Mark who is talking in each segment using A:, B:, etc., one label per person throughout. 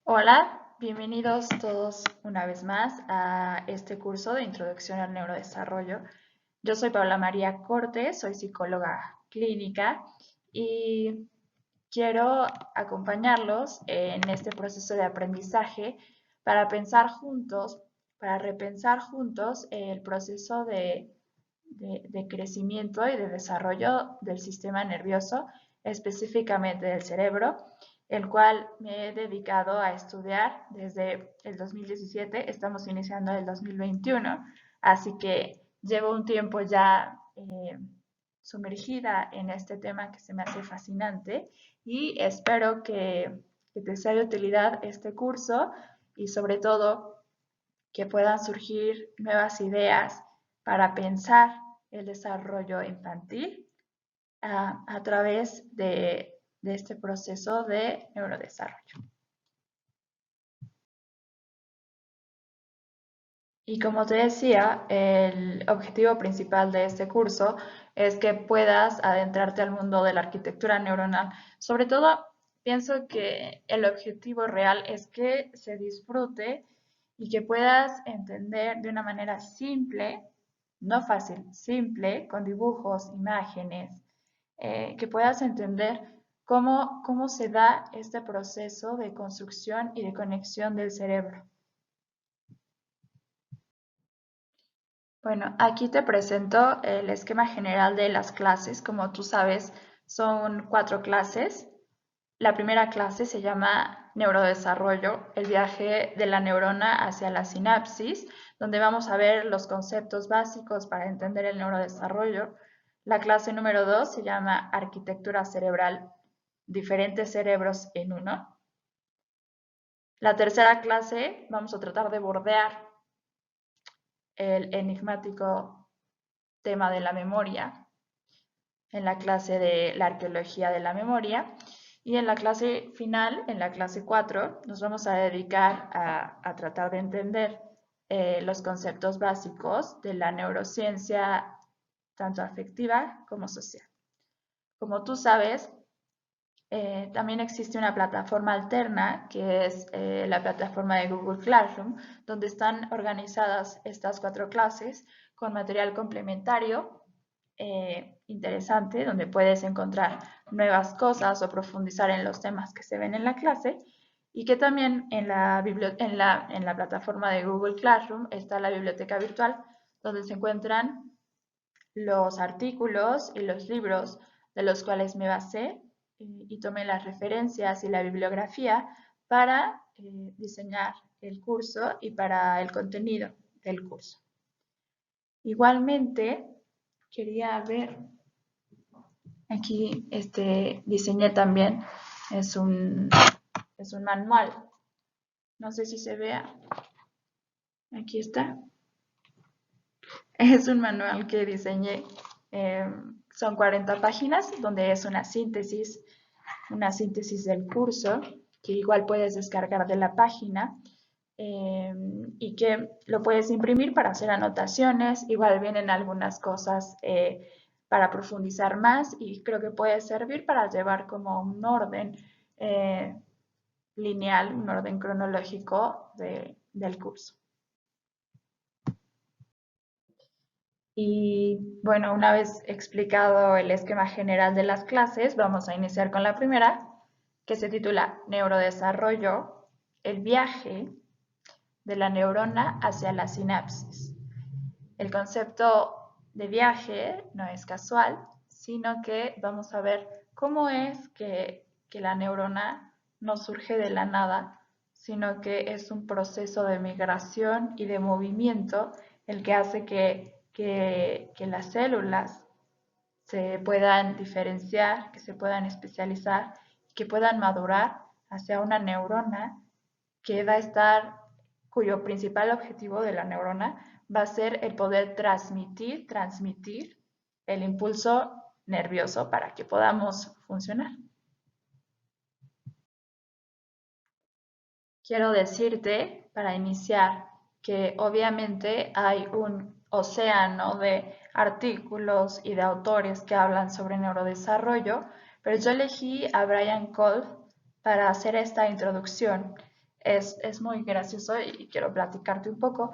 A: Hola, bienvenidos todos una vez más a este curso de Introducción al Neurodesarrollo. Yo soy Paula María Cortés, soy psicóloga clínica y quiero acompañarlos en este proceso de aprendizaje para pensar juntos, para repensar juntos el proceso de crecimiento y de desarrollo del sistema nervioso, específicamente del cerebro, el cual me he dedicado a estudiar desde el 2017, estamos iniciando el 2021, así que llevo un tiempo ya sumergida en este tema que se me hace fascinante y espero que te sea de utilidad este curso y sobre todo que puedan surgir nuevas ideas para pensar el desarrollo infantil a través de este proceso de neurodesarrollo. Y como te decía, el objetivo principal de este curso es que puedas adentrarte al mundo de la arquitectura neuronal. Sobre todo, pienso que el objetivo real es que se disfrute y que puedas entender de una manera simple, no fácil, simple, con dibujos, imágenes, que puedas entender cómo se da este proceso de construcción y de conexión del cerebro. Bueno, aquí te presento el esquema general de las clases. Como tú sabes, son 4 clases. La primera clase se llama Neurodesarrollo, el viaje de la neurona hacia la sinapsis, donde vamos a ver los conceptos básicos para entender el neurodesarrollo. La clase número 2 se llama Arquitectura cerebral, diferentes cerebros en uno. La tercera clase vamos a tratar de bordear el enigmático tema de la memoria en la clase de la arqueología de la memoria. Y en la clase final, en la clase 4, nos vamos a dedicar a tratar de entender los conceptos básicos de la neurociencia, tanto afectiva como social. Como tú sabes, también existe una plataforma alterna que es la plataforma de Google Classroom, donde están organizadas estas 4 clases con material complementario interesante, donde puedes encontrar nuevas cosas o profundizar en los temas que se ven en la clase, y que también en la plataforma de Google Classroom está la biblioteca virtual, donde se encuentran los artículos y los libros de los cuales me basé y tomé las referencias y la bibliografía para diseñar el curso y para el contenido del curso. Igualmente, quería ver, aquí diseñé también, es un, es un manual, no sé si se vea, aquí está, es un manual que diseñé, son 40 páginas donde es una síntesis del curso que igual puedes descargar de la página y que lo puedes imprimir para hacer anotaciones, igual vienen algunas cosas para profundizar más y creo que puede servir para llevar como un orden lineal, un orden cronológico del curso. Y bueno, una vez explicado el esquema general de las clases, vamos a iniciar con la primera, que se titula Neurodesarrollo, el viaje de la neurona hacia la sinapsis. El concepto de viaje no es casual, sino que vamos a ver cómo es que la neurona no surge de la nada, sino que es un proceso de migración y de movimiento el que hace que las células se puedan diferenciar, que se puedan especializar, que puedan madurar hacia una neurona que va a estar, cuyo principal objetivo de la neurona va a ser el poder transmitir el impulso nervioso para que podamos funcionar. Quiero decirte, para iniciar, que obviamente hay un océano de artículos y de autores que hablan sobre neurodesarrollo, pero yo elegí a Brian Kolb para hacer esta introducción. es muy gracioso y quiero platicarte un poco.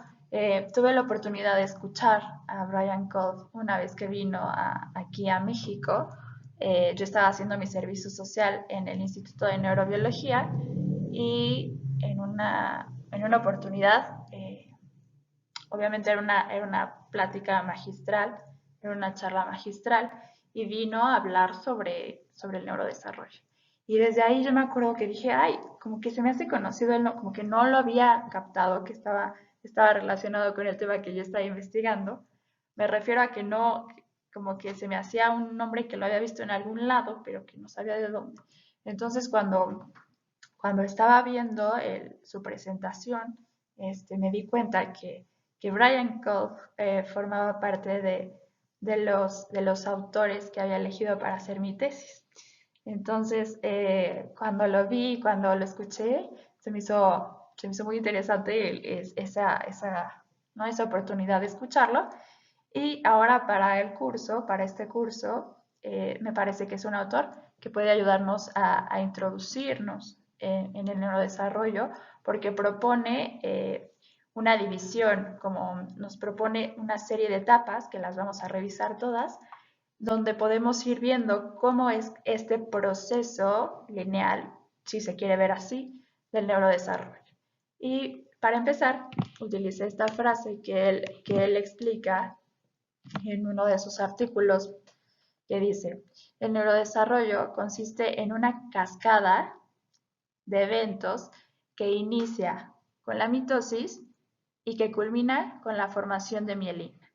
A: Tuve la oportunidad de escuchar a Brian Kolb una vez que vino aquí a México. Yo estaba haciendo mi servicio social en el Instituto de Neurobiología y en una oportunidad, obviamente era una plática magistral, era una charla magistral, y vino a hablar sobre el neurodesarrollo. Y desde ahí yo me acuerdo que dije, ay, como que se me hace conocido, como que no lo había captado, que estaba relacionado con el tema que yo estaba investigando. Me refiero a que no, como que se me hacía un nombre que lo había visto en algún lado, pero que no sabía de dónde. Entonces, cuando estaba viendo su presentación, me di cuenta que Brian Kolb formaba parte de los autores que había elegido para hacer mi tesis. Entonces, cuando lo vi, cuando lo escuché, se me hizo muy interesante ¿no? esa oportunidad de escucharlo. Y ahora para este curso, me parece que es un autor que puede ayudarnos a introducirnos en el neurodesarrollo porque propone una división, como nos propone una serie de etapas que las vamos a revisar todas, donde podemos ir viendo cómo es este proceso lineal, si se quiere ver así, del neurodesarrollo. Y para empezar, utilicé esta frase que él explica en uno de sus artículos que dice, el neurodesarrollo consiste en una cascada de eventos que inicia con la mitosis y que culmina con la formación de mielina.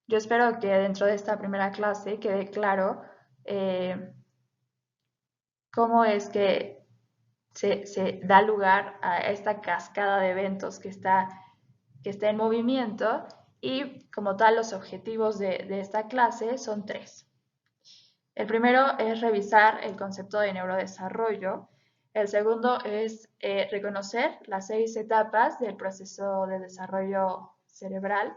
A: Yo espero que dentro de esta primera clase quede claro cómo es que se da lugar a esta cascada de eventos que está en movimiento y como tal los objetivos de esta clase son tres. El primero es revisar el concepto de neurodesarrollo. El segundo es reconocer las 6 etapas del proceso de desarrollo cerebral.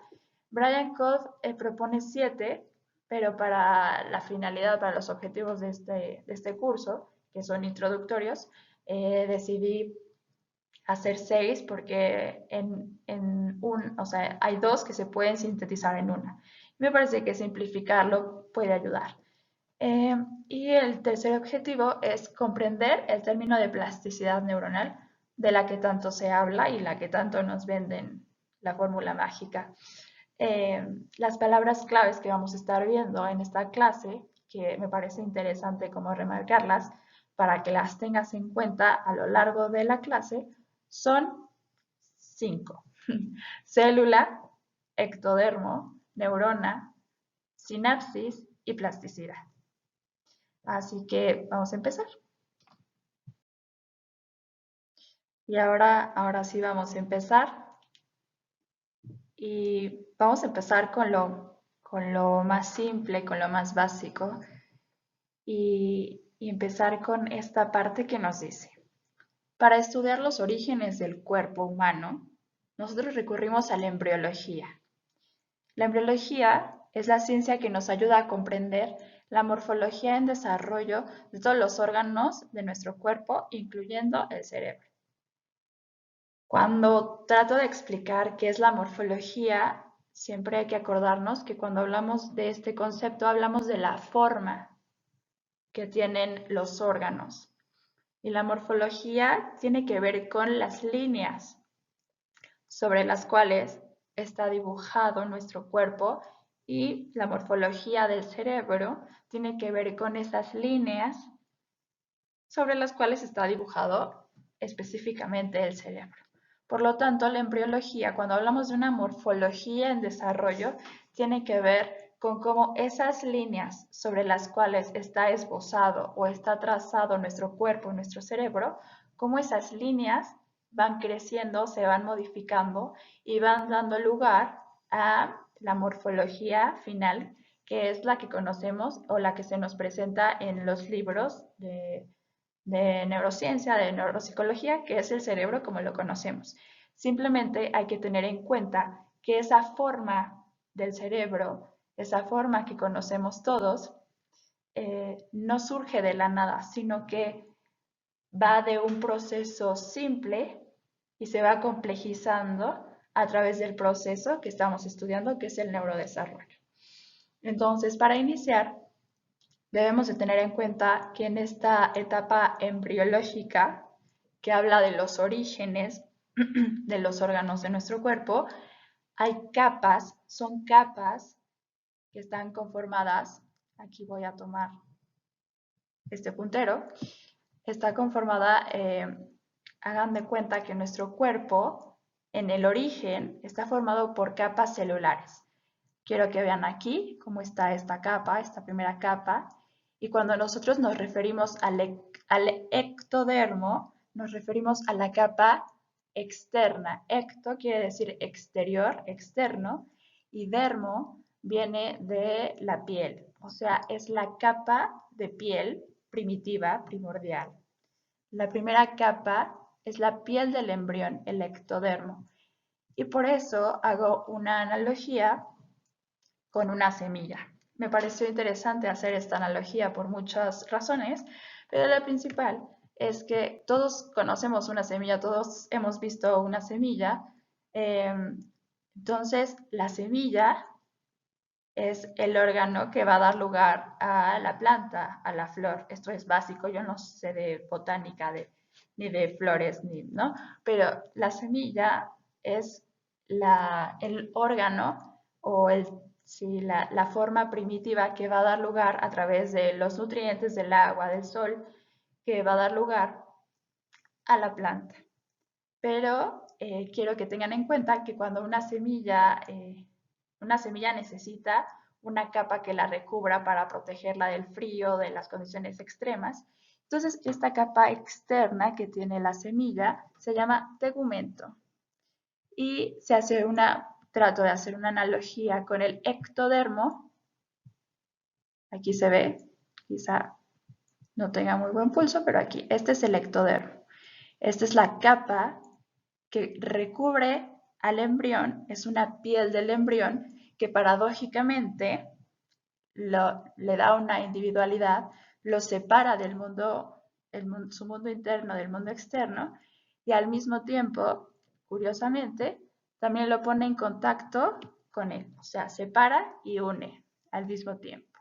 A: Brian Kolb propone 7, pero para la finalidad, para los objetivos de este curso, que son introductorios, decidí hacer 6 porque o sea, hay 2 que se pueden sintetizar en una. Me parece que simplificarlo puede ayudar. Y el tercer objetivo es comprender el término de plasticidad neuronal, de la que tanto se habla y la que tanto nos venden la fórmula mágica. Las palabras claves que vamos a estar viendo en esta clase, que me parece interesante como remarcarlas para que las tengas en cuenta a lo largo de la clase, son 5. Célula, ectodermo, neurona, sinapsis y plasticidad. Así que vamos a empezar. Y ahora sí vamos a empezar. Y vamos a empezar con lo más simple, con lo más básico. Y empezar con esta parte que nos dice. Para estudiar los orígenes del cuerpo humano, nosotros recurrimos a la embriología. La embriología es la ciencia que nos ayuda a comprender la morfología en desarrollo de todos los órganos de nuestro cuerpo, incluyendo el cerebro. Cuando trato de explicar qué es la morfología, siempre hay que acordarnos que cuando hablamos de este concepto hablamos de la forma que tienen los órganos. Y la morfología tiene que ver con las líneas sobre las cuales está dibujado nuestro cuerpo y la morfología del cerebro tiene que ver con esas líneas sobre las cuales está dibujado específicamente el cerebro. Por lo tanto, la embriología, cuando hablamos de una morfología en desarrollo, tiene que ver con cómo esas líneas sobre las cuales está esbozado o está trazado nuestro cuerpo, nuestro cerebro, cómo esas líneas van creciendo, se van modificando y van dando lugar a la morfología final, que es la que conocemos o la que se nos presenta en los libros de neurociencia, de neuropsicología, que es el cerebro como lo conocemos. Simplemente hay que tener en cuenta que esa forma del cerebro, esa forma que conocemos todos, no surge de la nada, sino que va de un proceso simple y se va complejizando a través del proceso que estamos estudiando, que es el neurodesarrollo. Entonces, para iniciar, debemos de tener en cuenta que en esta etapa embriológica, que habla de los orígenes de los órganos de nuestro cuerpo, hay capas, son capas que están conformadas, aquí voy a tomar este puntero, está conformada, hagan de cuenta que nuestro cuerpo en el origen está formado por capas celulares. Quiero que vean aquí cómo está esta capa, esta primera capa, y cuando nosotros nos referimos al ectodermo, nos referimos a la capa externa. Ecto quiere decir exterior, externo, y dermo viene de la piel, o sea, es la capa de piel primitiva, primordial. La primera capa es la piel del embrión, el ectodermo, y por eso hago una analogía con una semilla. Me pareció interesante hacer esta analogía por muchas razones, pero la principal es que todos conocemos una semilla, todos hemos visto una semilla. Entonces, la semilla es el órgano que va a dar lugar a la planta, a la flor. Esto es básico, yo no sé de botánica ni de flores, ¿no? Pero la semilla es el órgano o la forma primitiva que va a dar lugar a través de los nutrientes del agua, del sol, que va a dar lugar a la planta. Pero quiero que tengan en cuenta que cuando una semilla necesita una capa que la recubra para protegerla del frío, de las condiciones extremas. Entonces, esta capa externa que tiene la semilla se llama tegumento. Y trato de hacer una analogía con el ectodermo. Aquí se ve, quizá no tenga muy buen pulso, pero aquí, este es el ectodermo. Esta es la capa que recubre al embrión, es una piel del embrión que paradójicamente le da una individualidad, lo separa del mundo, su mundo interno del mundo externo y al mismo tiempo, curiosamente, también lo pone en contacto con él, o sea, separa y une al mismo tiempo.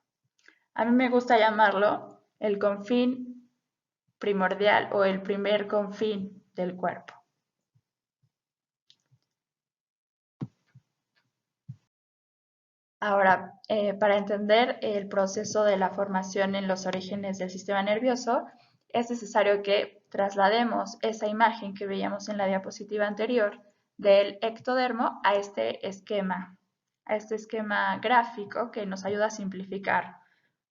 A: A mí me gusta llamarlo el confín primordial o el primer confín del cuerpo. Ahora, para entender el proceso de la formación en los orígenes del sistema nervioso, es necesario que traslademos esa imagen que veíamos en la diapositiva anterior del ectodermo a este esquema gráfico que nos ayuda a simplificar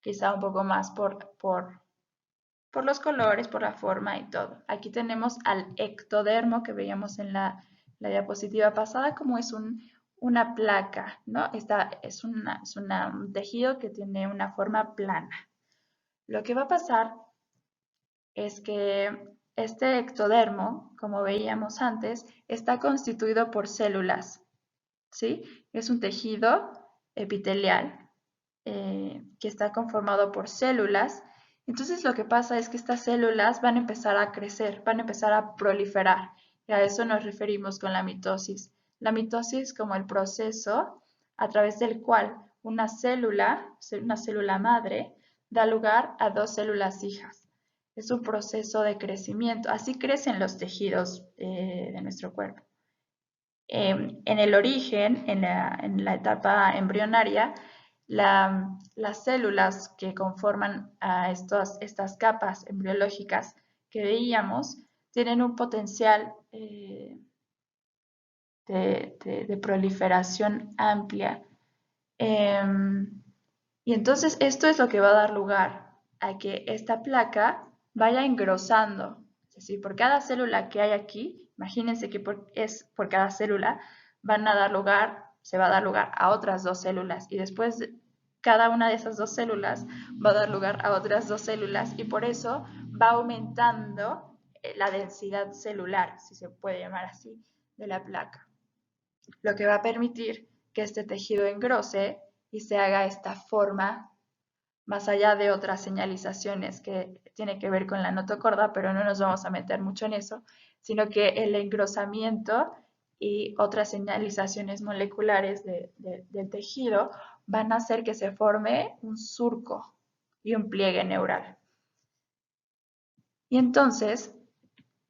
A: quizá un poco más por los colores, por la forma y todo. Aquí tenemos al ectodermo que veíamos en la diapositiva pasada, como es una placa, ¿no? Es un tejido que tiene una forma plana. Lo que va a pasar es que este ectodermo, como veíamos antes, está constituido por células, ¿sí? Es un tejido epitelial que está conformado por células. Entonces lo que pasa es que estas células van a empezar a crecer, van a empezar a proliferar. Y a eso nos referimos con la mitosis. La mitosis como el proceso a través del cual una célula madre, da lugar a dos células hijas. Es un proceso de crecimiento. Así crecen los tejidos de nuestro cuerpo. En el origen, en la etapa embrionaria, las células que conforman a estas capas embriológicas que veíamos tienen un potencial de proliferación amplia. Y entonces esto es lo que va a dar lugar a que esta placa vaya engrosando. Es decir, por cada célula que hay aquí, imagínense que por cada célula se va a dar lugar a otras dos células y después cada una de esas dos células va a dar lugar a otras dos células y por eso va aumentando la densidad celular, si se puede llamar así, de la placa. Lo que va a permitir que este tejido engrose y se haga esta forma más allá de otras señalizaciones que tiene que ver con la notocorda, pero no nos vamos a meter mucho en eso, sino que el engrosamiento y otras señalizaciones moleculares del tejido van a hacer que se forme un surco y un pliegue neural. Y entonces,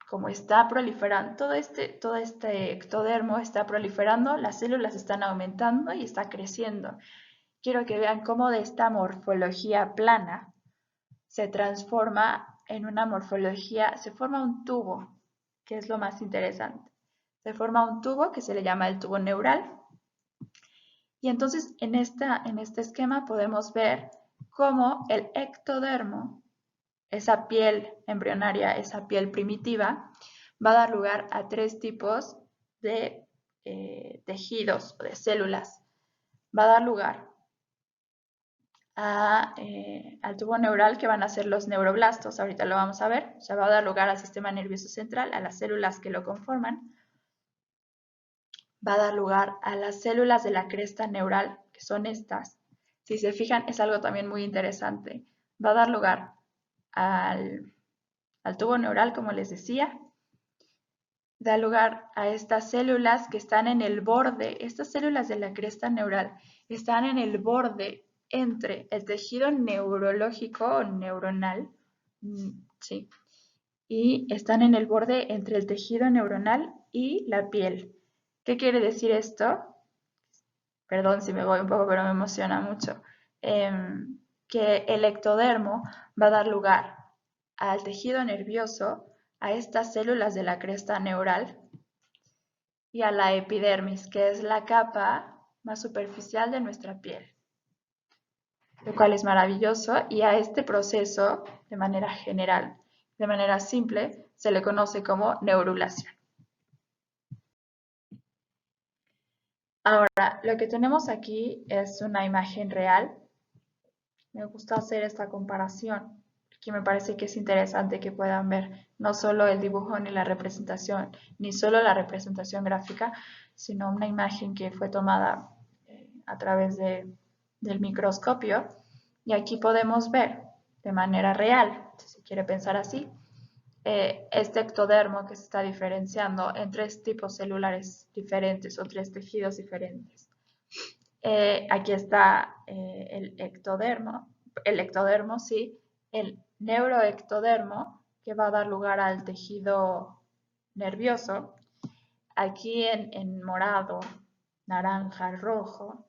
A: como está proliferando, todo este ectodermo está proliferando, las células están aumentando y está creciendo. Quiero que vean cómo de esta morfología plana se transforma en una morfología, se forma un tubo, que es lo más interesante. Se forma un tubo que se le llama el tubo neural. Y entonces en este esquema podemos ver cómo el ectodermo, esa piel embrionaria, esa piel primitiva, va a dar lugar a tres tipos de tejidos o de células. Va a dar lugar al tubo neural, que van a ser los neuroblastos, ahorita lo vamos a ver. O sea, va a dar lugar al sistema nervioso central, a las células que lo conforman. Va a dar lugar a las células de la cresta neural, que son estas. Si se fijan, es algo también muy interesante. Va a dar lugar al tubo neural, como les decía. Da lugar a estas células que están en el borde, estas células de la cresta neural están en el borde entre el tejido neurológico o neuronal, ¿sí? Y están en el borde entre el tejido neuronal y la piel. ¿Qué quiere decir esto? Perdón si me voy un poco, pero me emociona mucho. Que el ectodermo va a dar lugar al tejido nervioso, a estas células de la cresta neural y a la epidermis, que es la capa más superficial de nuestra piel, lo cual es maravilloso, y a este proceso, de manera general, de manera simple, se le conoce como neurulación. Ahora, lo que tenemos aquí es una imagen real. Me gusta hacer esta comparación, porque me parece que es interesante que puedan ver no solo el dibujo ni la representación, ni solo la representación gráfica, sino una imagen que fue tomada a través del microscopio. Y aquí podemos ver de manera real, si se quiere pensar así, este ectodermo que se está diferenciando en tres tipos celulares diferentes o tres tejidos diferentes. Aquí está el ectodermo, sí, el neuroectodermo, que va a dar lugar al tejido nervioso. Aquí en morado, naranja, rojo,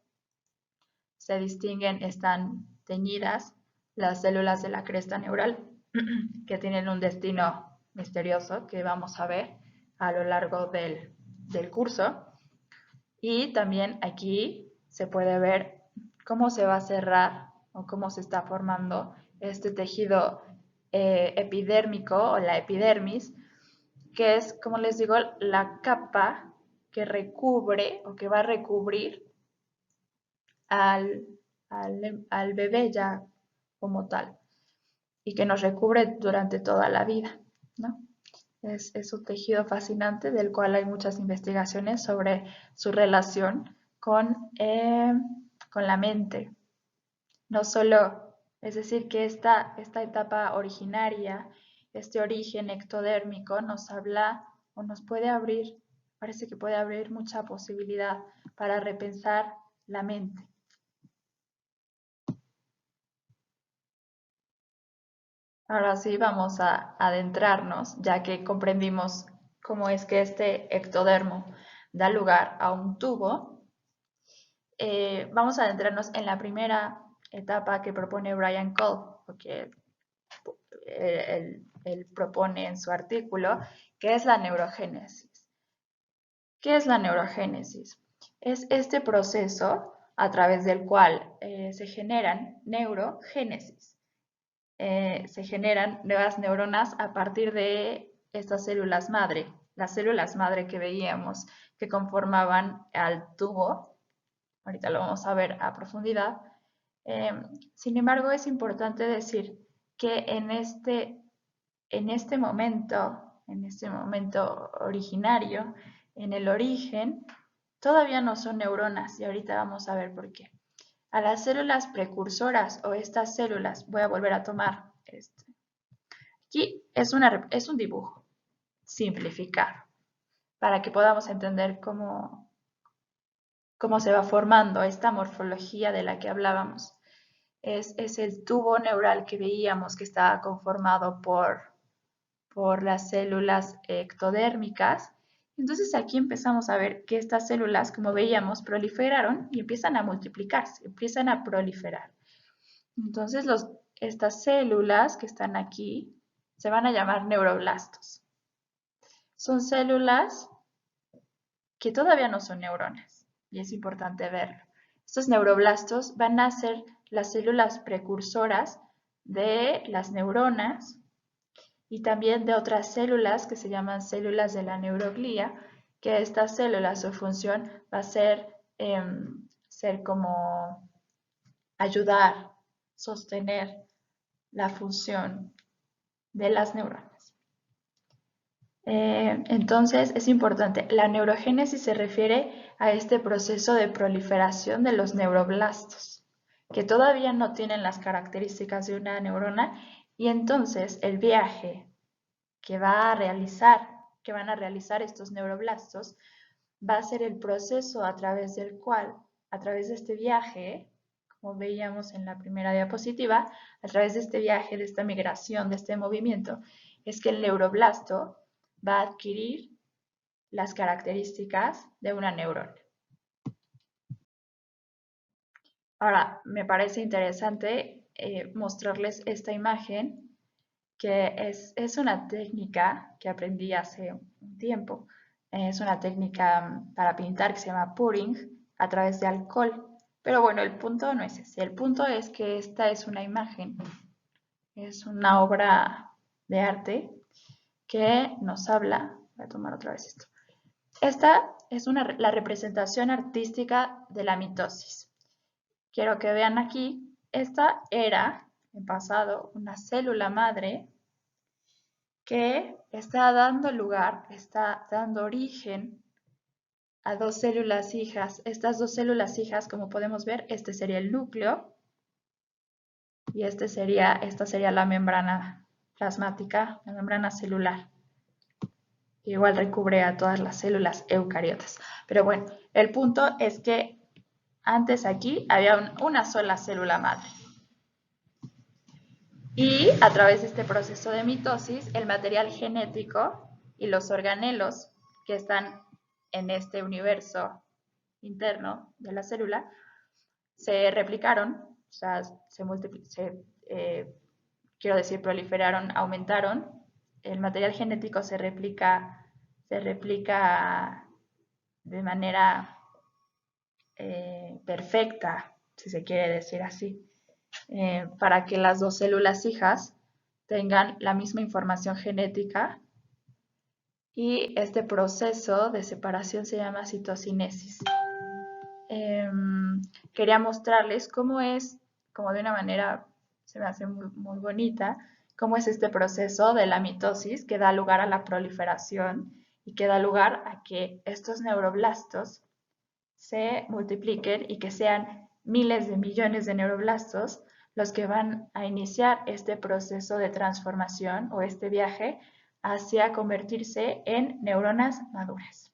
A: se distinguen, están teñidas las células de la cresta neural, que tienen un destino misterioso que vamos a ver a lo largo del curso. Y también aquí se puede ver cómo se va a cerrar o cómo se está formando este tejido epidérmico o la epidermis, que es, como les digo, la capa que recubre o que va a recubrir al, al bebé ya como tal y que nos recubre durante toda la vida, ¿no? Es un tejido fascinante del cual hay muchas investigaciones sobre su relación con la mente. No solo, es decir, que esta etapa originaria, este origen ectodérmico nos habla o nos puede abrir, parece que puede abrir mucha posibilidad para repensar la mente. Ahora sí vamos a adentrarnos, ya que comprendimos cómo es que este ectodermo da lugar a un tubo. Vamos a adentrarnos en la primera etapa que propone Brian Cole, porque él propone en su artículo, que es la neurogénesis. ¿Qué es la neurogénesis? Es este proceso a través del cual se generan neurogénesis. Se generan nuevas neuronas a partir de estas células madre, las células madre que veíamos que conformaban al tubo. Ahorita lo vamos a ver a profundidad. Sin embargo, es importante decir que en este momento originario, en el origen, todavía no son neuronas, y ahorita vamos a ver por qué. A las células precursoras o estas células, voy a volver a tomar aquí es un dibujo simplificado para que podamos entender cómo se va formando esta morfología de la que hablábamos. Es el tubo neural que veíamos que estaba conformado por las células ectodérmicas. Entonces aquí empezamos a ver que estas células, como veíamos, proliferaron y empiezan a multiplicarse, empiezan a proliferar. Entonces estas células que están aquí se van a llamar neuroblastos. Son células que todavía no son neuronas y es importante verlo. Estos neuroblastos van a ser las células precursoras de las neuronas y también de otras células que se llaman células de la neuroglía, que estas células, su función va a ser, ser como ayudar, sostener la función de las neuronas. Entonces es importante, la neurogénesis se refiere a este proceso de proliferación de los neuroblastos, que todavía no tienen las características de una neurona, y entonces el viaje que van a realizar estos neuroblastos, va a ser el proceso a través del cual, a través de este viaje, como veíamos en la primera diapositiva, a través de este viaje, de esta migración, de este movimiento, es que el neuroblasto va a adquirir las características de una neurona. Ahora, me parece interesante mostrarles esta imagen, que es una técnica que aprendí hace un tiempo. Es una técnica para pintar que se llama pouring a través de alcohol. Pero bueno, el punto no es ese. El punto es que esta es una imagen, es una obra de arte que nos habla. Voy a tomar otra vez esto. Esta es la representación artística de la mitosis. Quiero que vean aquí, esta era, en pasado, una célula madre que está dando lugar, está dando origen a dos células hijas. Estas dos células hijas, como podemos ver, este sería el núcleo y esta sería la membrana plasmática, la membrana celular. Igual recubre a todas las células eucariotas. Pero bueno, el punto es que antes aquí había una sola célula madre. Y a través de este proceso de mitosis, el material genético y los organelos que están en este universo interno de la célula se replicaron, o sea, quiero decir, proliferaron, aumentaron. El material genético se replica de manera perfecta, si se quiere decir así, para que las dos células hijas tengan la misma información genética, y este proceso de separación se llama citocinesis. Quería mostrarles cómo es, como de una manera se me hace muy bonita, cómo es este proceso de la mitosis que da lugar a la proliferación y que da lugar a que estos neuroblastos se multipliquen y que sean miles de millones de neuroblastos los que van a iniciar este proceso de transformación o este viaje hacia convertirse en neuronas maduras.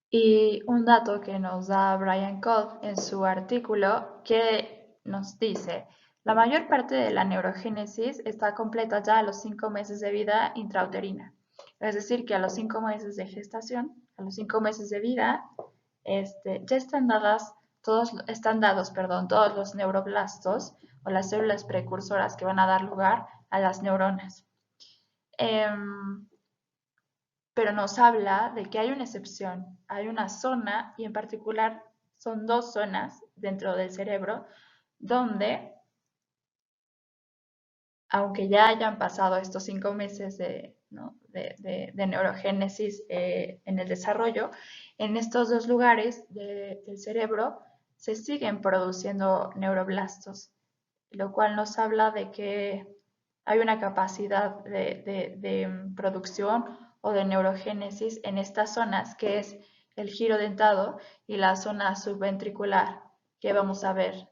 A: Y un dato que nos da Brian Codd en su artículo, que nos dice: la mayor parte de la neurogénesis está completa ya a los 5 meses de vida intrauterina. Es decir, que a los 5 meses de gestación, a los 5 meses de vida, ya están dados todos los neuroblastos o las células precursoras que van a dar lugar a las neuronas. Pero nos habla de que hay una excepción, hay una zona, y en particular son dos zonas dentro del cerebro donde, aunque ya hayan pasado estos 5 meses de neurogénesis en el desarrollo, en estos dos lugares del cerebro se siguen produciendo neuroblastos, lo cual nos habla de que hay una capacidad de producción o de neurogénesis en estas zonas, que es el giro dentado y la zona subventricular, que vamos a ver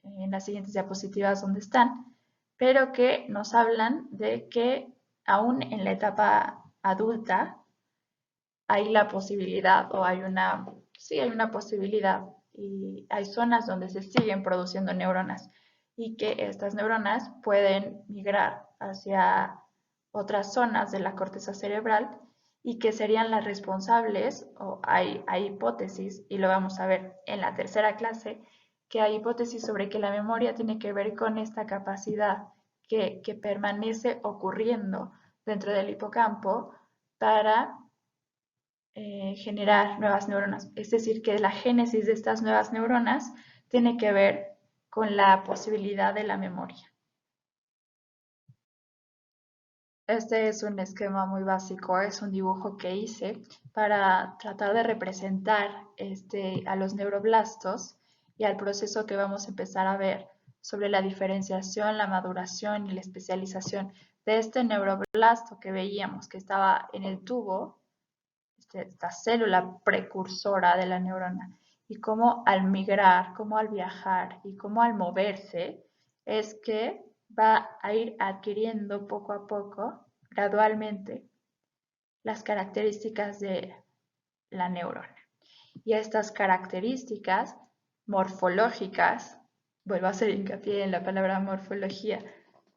A: en las siguientes diapositivas donde están, pero que nos hablan de que aún en la etapa adulta hay la posibilidad o sí hay una posibilidad y hay zonas donde se siguen produciendo neuronas y que estas neuronas pueden migrar hacia otras zonas de la corteza cerebral y que serían las responsables, o hay hipótesis, y lo vamos a ver en la tercera clase, que hay hipótesis sobre que la memoria tiene que ver con esta capacidad que permanece ocurriendo dentro del hipocampo para generar nuevas neuronas. Es decir, que la génesis de estas nuevas neuronas tiene que ver con la posibilidad de la memoria. Este es un esquema muy básico, es un dibujo que hice para tratar de representar a los neuroblastos y al proceso que vamos a empezar a ver sobre la diferenciación, la maduración y la especialización de este neuroblasto que veíamos que estaba en el tubo, esta célula precursora de la neurona, y cómo al migrar, cómo al viajar y cómo al moverse es que va a ir adquiriendo poco a poco, gradualmente, las características de la neurona. Y estas características morfológicas, vuelvo a hacer hincapié en la palabra morfología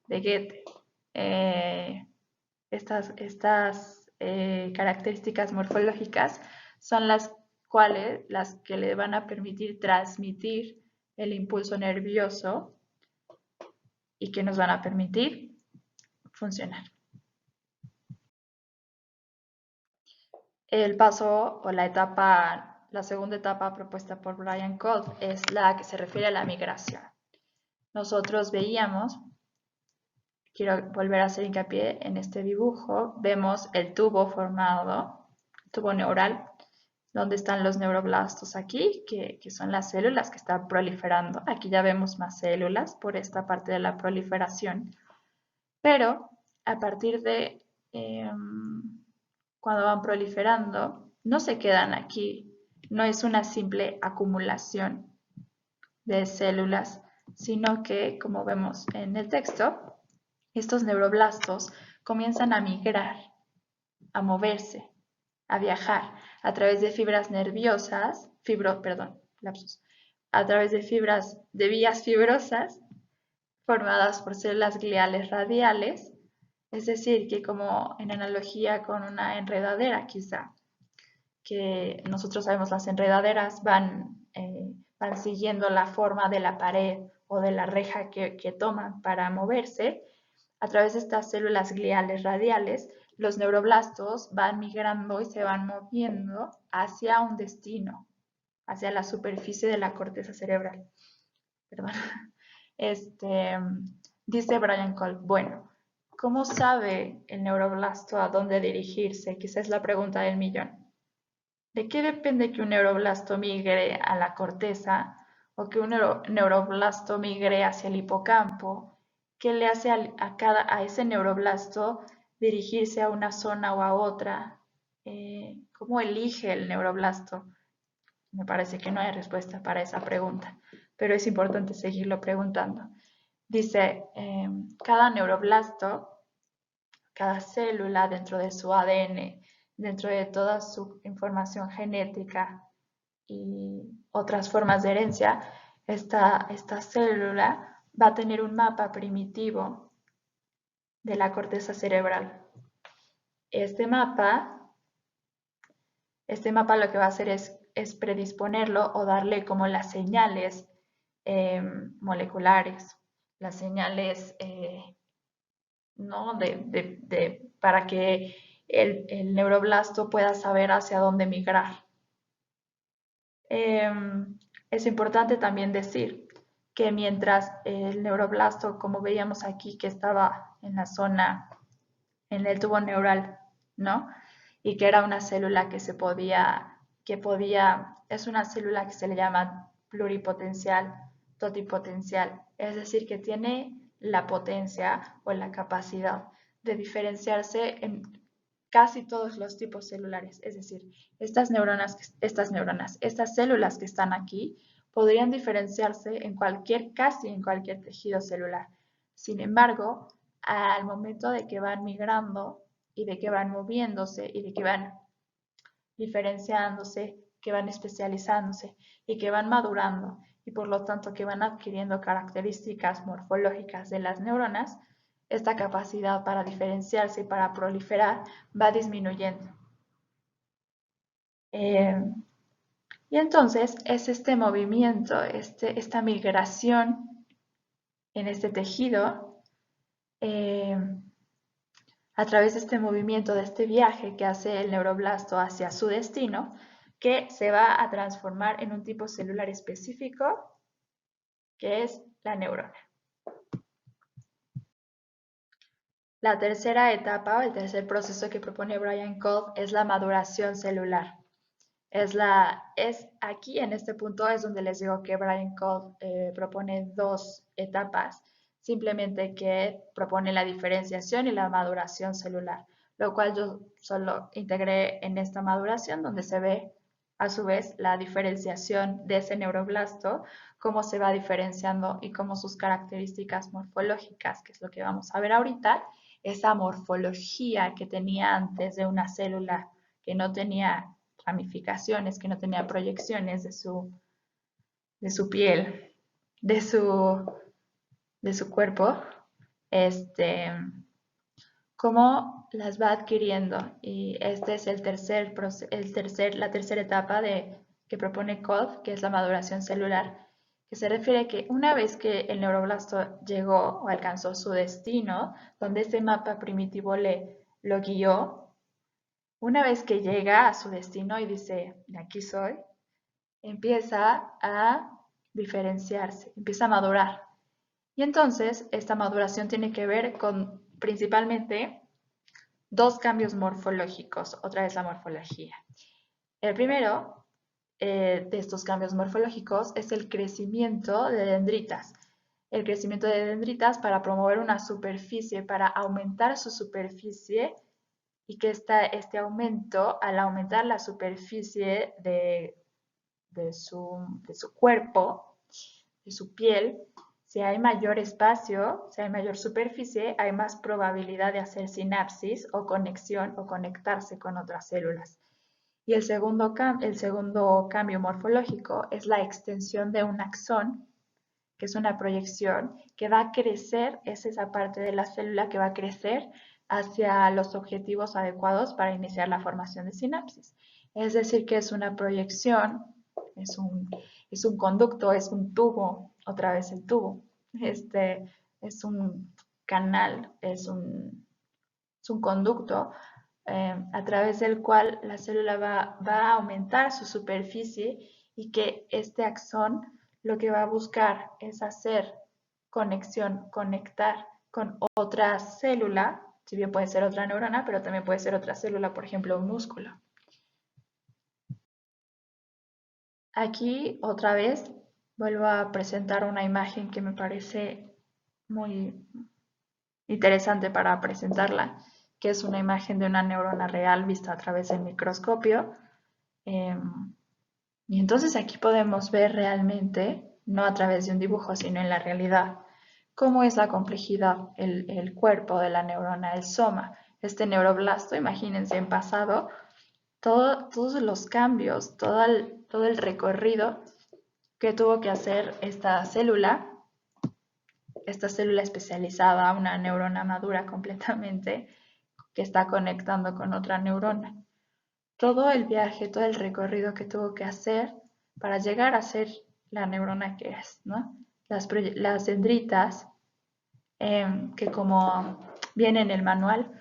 A: de Goethe, estas características morfológicas son las que le van a permitir transmitir el impulso nervioso y que nos van a permitir funcionar. El paso o la segunda etapa propuesta por Brian Kolb es la que se refiere a la migración. Nosotros veíamos, quiero volver a hacer hincapié en este dibujo, vemos el tubo formado, tubo neural, donde están los neuroblastos aquí, que son las células que están proliferando. Aquí ya vemos más células por esta parte de la proliferación. Pero a partir de cuando van proliferando, no se quedan aquí. No es una simple acumulación de células, sino que, como vemos en el texto, estos neuroblastos comienzan a migrar, a moverse, a viajar a través de fibras nerviosas, a través de vías fibrosas formadas por células gliales radiales, es decir, que como en analogía con una enredadera quizá, que nosotros sabemos las enredaderas van siguiendo la forma de la pared o de la reja que toman para moverse. A través de estas células gliales radiales, los neuroblastos van migrando y se van moviendo hacia un destino, hacia la superficie de la corteza cerebral. Perdón. Dice Brian Kolb, bueno, ¿cómo sabe el neuroblasto a dónde dirigirse? Quizás es la pregunta del millón. ¿De qué depende que un neuroblasto migre a la corteza o que un neuroblasto migre hacia el hipocampo? ¿Qué le hace a ese neuroblasto dirigirse a una zona o a otra? ¿Cómo elige el neuroblasto? Me parece que no hay respuesta para esa pregunta, pero es importante seguirlo preguntando. Dice, cada neuroblasto, cada célula dentro de su ADN, dentro de toda su información genética y otras formas de herencia, esta célula va a tener un mapa primitivo de la corteza cerebral. Este mapa lo que va a hacer es predisponerlo o darle como las señales moleculares, las señales ¿no? para que el neuroblasto pueda saber hacia dónde migrar. Es importante también decir que mientras el neuroblasto, como veíamos aquí, que estaba en la zona, en el tubo neural, ¿no? Y que era una célula es una célula que se le llama pluripotencial, totipotencial, es decir, que tiene la potencia o la capacidad de diferenciarse en casi todos los tipos celulares. Es decir, estas células que están aquí podrían diferenciarse casi en cualquier tejido celular. Sin embargo, al momento de que van migrando y de que van moviéndose y de que van diferenciándose, que van especializándose y que van madurando y por lo tanto que van adquiriendo características morfológicas de las neuronas, esta capacidad para diferenciarse y para proliferar va disminuyendo. Y entonces es este movimiento, esta migración en este tejido, a través de este movimiento, de este viaje que hace el neuroblasto hacia su destino, que se va a transformar en un tipo celular específico, que es la neurona. La tercera etapa o el tercer proceso que propone Brian Kolb es la maduración celular. Es aquí en este punto es donde les digo que Brian Kolb propone dos etapas, simplemente que propone la diferenciación y la maduración celular, lo cual yo solo integré en esta maduración donde se ve a su vez la diferenciación de ese neuroblasto, cómo se va diferenciando y cómo sus características morfológicas, que es lo que vamos a ver ahorita, esa morfología que tenía antes de una célula que no tenía ramificaciones, que no tenía proyecciones de su piel, de su cuerpo, cómo las va adquiriendo. Y este es la tercera etapa que propone Kolb, que es la maduración celular, que se refiere a que una vez que el neuroblasto llegó o alcanzó su destino, donde ese mapa primitivo lo guió, una vez que llega a su destino y dice, de aquí soy, empieza a diferenciarse, empieza a madurar. Y entonces esta maduración tiene que ver con principalmente dos cambios morfológicos, otra vez la morfología. El primero de estos cambios morfológicos es el crecimiento de dendritas. El crecimiento de dendritas para promover una superficie, para aumentar su superficie y que este aumento, al aumentar la superficie de su cuerpo, de su piel, si hay mayor espacio, si hay mayor superficie, hay más probabilidad de hacer sinapsis o conexión o conectarse con otras células. Y el segundo cambio morfológico es la extensión de un axón, que es una proyección que va a crecer, es esa parte de la célula que va a crecer hacia los objetivos adecuados para iniciar la formación de sinapsis. Es decir, que es una proyección, es un conducto, es un tubo, otra vez el tubo. Es un canal, es un conducto a través del cual la célula va a aumentar su superficie y que este axón lo que va a buscar es hacer conexión, conectar con otra célula, si bien puede ser otra neurona, pero también puede ser otra célula, por ejemplo, un músculo. Aquí otra vez vuelvo a presentar una imagen que me parece muy interesante para presentarla, que es una imagen de una neurona real vista a través del microscopio. Y entonces aquí podemos ver realmente, no a través de un dibujo, sino en la realidad, cómo es la complejidad, el cuerpo de la neurona, el soma, este neuroblasto, imagínense en pasado, todos los cambios, todo el recorrido que tuvo que hacer esta célula especializada, una neurona madura completamente, que está conectando con otra neurona. Todo el viaje, todo el recorrido que tuvo que hacer para llegar a ser la neurona que es, ¿no? Las dendritas, que como viene en el manual,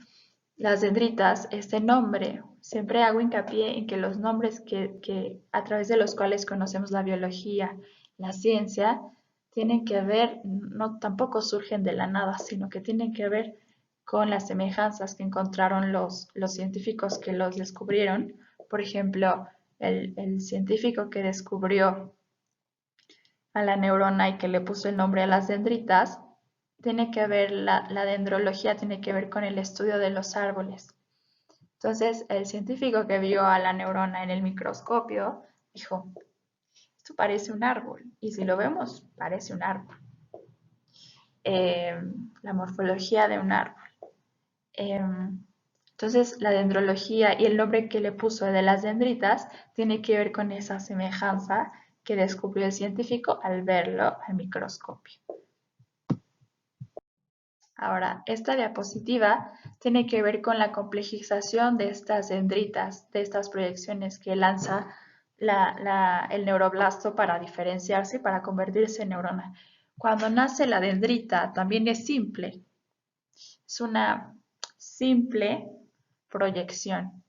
A: las dendritas, este nombre, siempre hago hincapié en que los nombres que a través de los cuales conocemos la biología, la ciencia, tienen que ver, no tampoco surgen de la nada, sino que tienen que ver con las semejanzas que encontraron los científicos que los descubrieron. Por ejemplo, el científico que descubrió a la neurona y que le puso el nombre a las dendritas, tiene que ver, la dendrología tiene que ver con el estudio de los árboles. Entonces, el científico que vio a la neurona en el microscopio dijo, esto parece un árbol, y si lo vemos, parece un árbol. La morfología de un árbol. Entonces, la dendrología y el nombre que le puso de las dendritas tiene que ver con esa semejanza que descubrió el científico al verlo al microscopio. Ahora, esta diapositiva tiene que ver con la complejización de estas dendritas, de estas proyecciones que lanza el neuroblasto para diferenciarse y para convertirse en neurona. Cuando nace la dendrita también es simple. Es una simple proyección,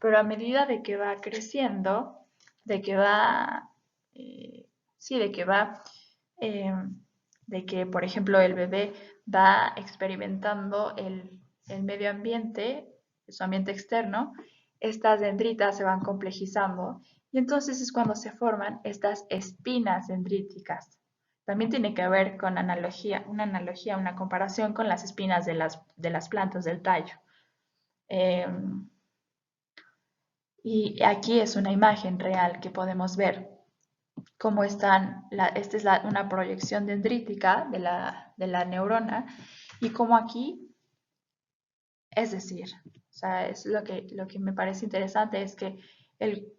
A: pero a medida de que va creciendo, de que va, sí, de que va, de que, por ejemplo, el bebé va experimentando el medio ambiente, su ambiente externo, estas dendritas se van complejizando y entonces es cuando se forman estas espinas dendríticas. También tiene que ver con una comparación con las espinas de las plantas del tallo. Y aquí es una imagen real que podemos ver cómo están, esta es una proyección dendrítica de la neurona y cómo aquí, es decir, o sea, es lo que me parece interesante es que el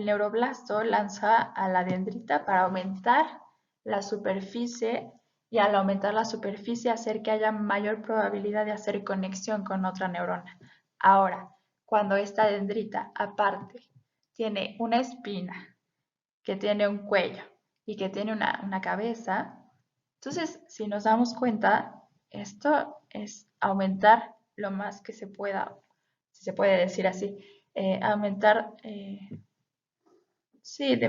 A: neuroblasto lanza a la dendrita para aumentar la superficie y al aumentar la superficie hacer que haya mayor probabilidad de hacer conexión con otra neurona. Ahora, cuando esta dendrita aparte tiene una espina, que tiene un cuello y que tiene una cabeza, entonces si nos damos cuenta, esto es aumentar lo más que se pueda, si se puede decir así, aumentar, sí,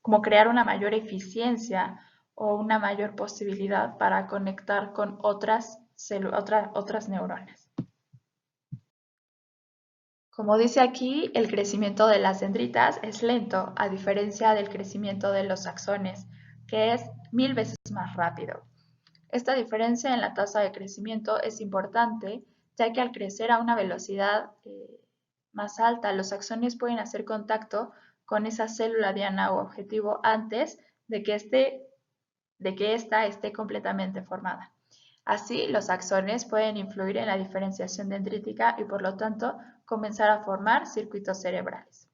A: como crear una mayor eficiencia o una mayor posibilidad para conectar con otras neuronas. Como dice aquí, el crecimiento de las dendritas es lento, a diferencia del crecimiento de los axones, que es 1000 veces más rápido. Esta diferencia en la tasa de crecimiento es importante, ya que al crecer a una velocidad más alta, los axones pueden hacer contacto con esa célula diana o objetivo antes de que ésta esté completamente formada. Así, los axones pueden influir en la diferenciación dendrítica y, por lo tanto, comenzar a formar circuitos cerebrales.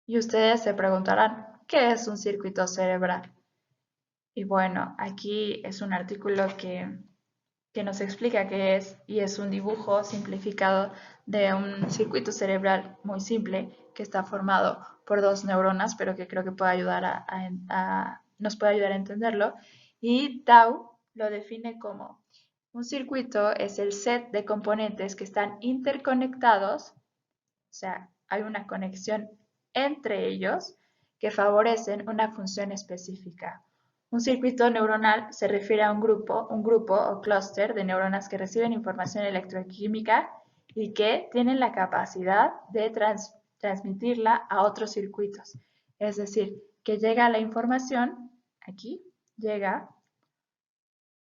A: Y ustedes se preguntarán, ¿qué es un circuito cerebral? Y bueno, aquí es un artículo que nos explica qué es y es un dibujo simplificado de un circuito cerebral muy simple que está formado por dos neuronas, pero que creo que puede ayudar nos puede ayudar a entenderlo. Y Tau lo define como un circuito es el set de componentes que están interconectados, o sea, hay una conexión entre ellos que favorecen una función específica. Un circuito neuronal se refiere a un grupo o clúster de neuronas que reciben información electroquímica y que tienen la capacidad de transmitirla a otros circuitos. Es decir, que llega la información, aquí llega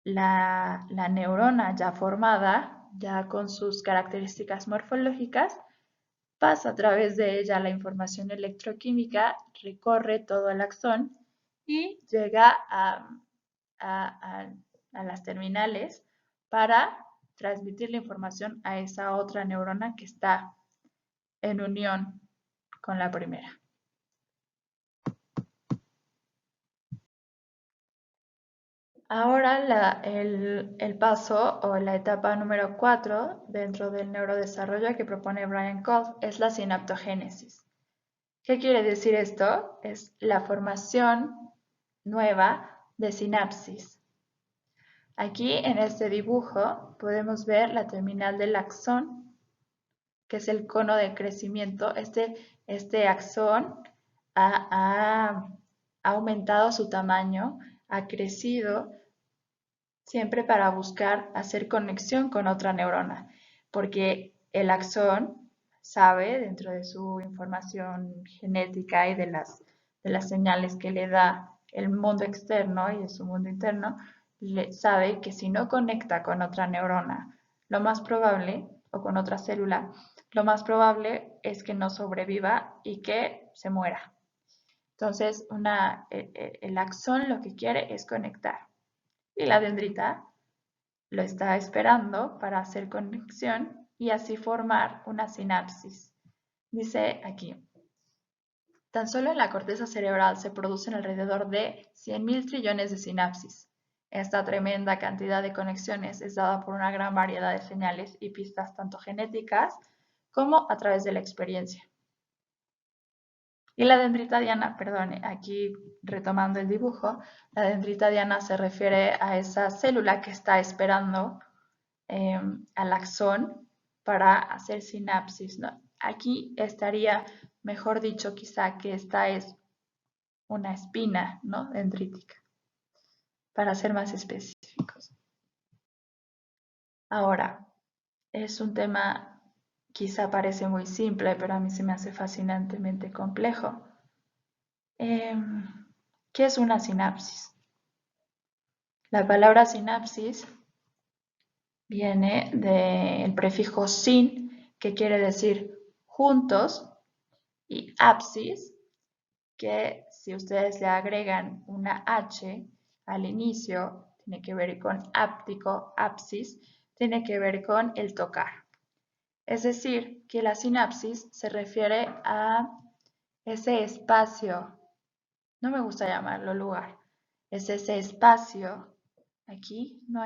A: la neurona ya formada, ya con sus características morfológicas, pasa a través de ella la información electroquímica, recorre todo el axón y llega a las terminales para transmitir la información a esa otra neurona que está en unión con la primera. Ahora el paso o la etapa número 4 dentro del neurodesarrollo que propone Brian Kolb es la sinaptogénesis. ¿Qué quiere decir esto? Es la formación nueva de sinapsis. Aquí en este dibujo podemos ver la terminal del axón, que es el cono de crecimiento. Este axón ha aumentado su tamaño, ha crecido siempre para buscar hacer conexión con otra neurona, porque el axón sabe, dentro de su información genética y de las señales que le da el mundo externo y de su mundo interno, sabe que si no conecta con otra neurona, lo más probable, o con otra célula, lo más probable es que no sobreviva y que se muera. Entonces, el axón lo que quiere es conectar y la dendrita lo está esperando para hacer conexión y así formar una sinapsis. Dice aquí, tan solo en la corteza cerebral se producen alrededor de 100.000 trillones de sinapsis. Esta tremenda cantidad de conexiones es dada por una gran variedad de señales y pistas tanto genéticas como a través de la experiencia. Y la dendrita diana, perdón, aquí retomando el dibujo, la dendrita diana se refiere a esa célula que está esperando al axón para hacer sinapsis, ¿no? Aquí estaría, mejor dicho, quizá que esta es una espina, ¿no? Dendrítica, para ser más específicos. Ahora, es un tema, quizá parece muy simple, pero a mí se me hace fascinantemente complejo. ¿Qué es una sinapsis? La palabra sinapsis viene del prefijo sin, que quiere decir juntos, y apsis, que si ustedes le agregan una H al inicio, tiene que ver con áptico, apsis, tiene que ver con el tocar. Es decir, que la sinapsis se refiere a ese espacio, no me gusta llamarlo lugar, es ese espacio, aquí no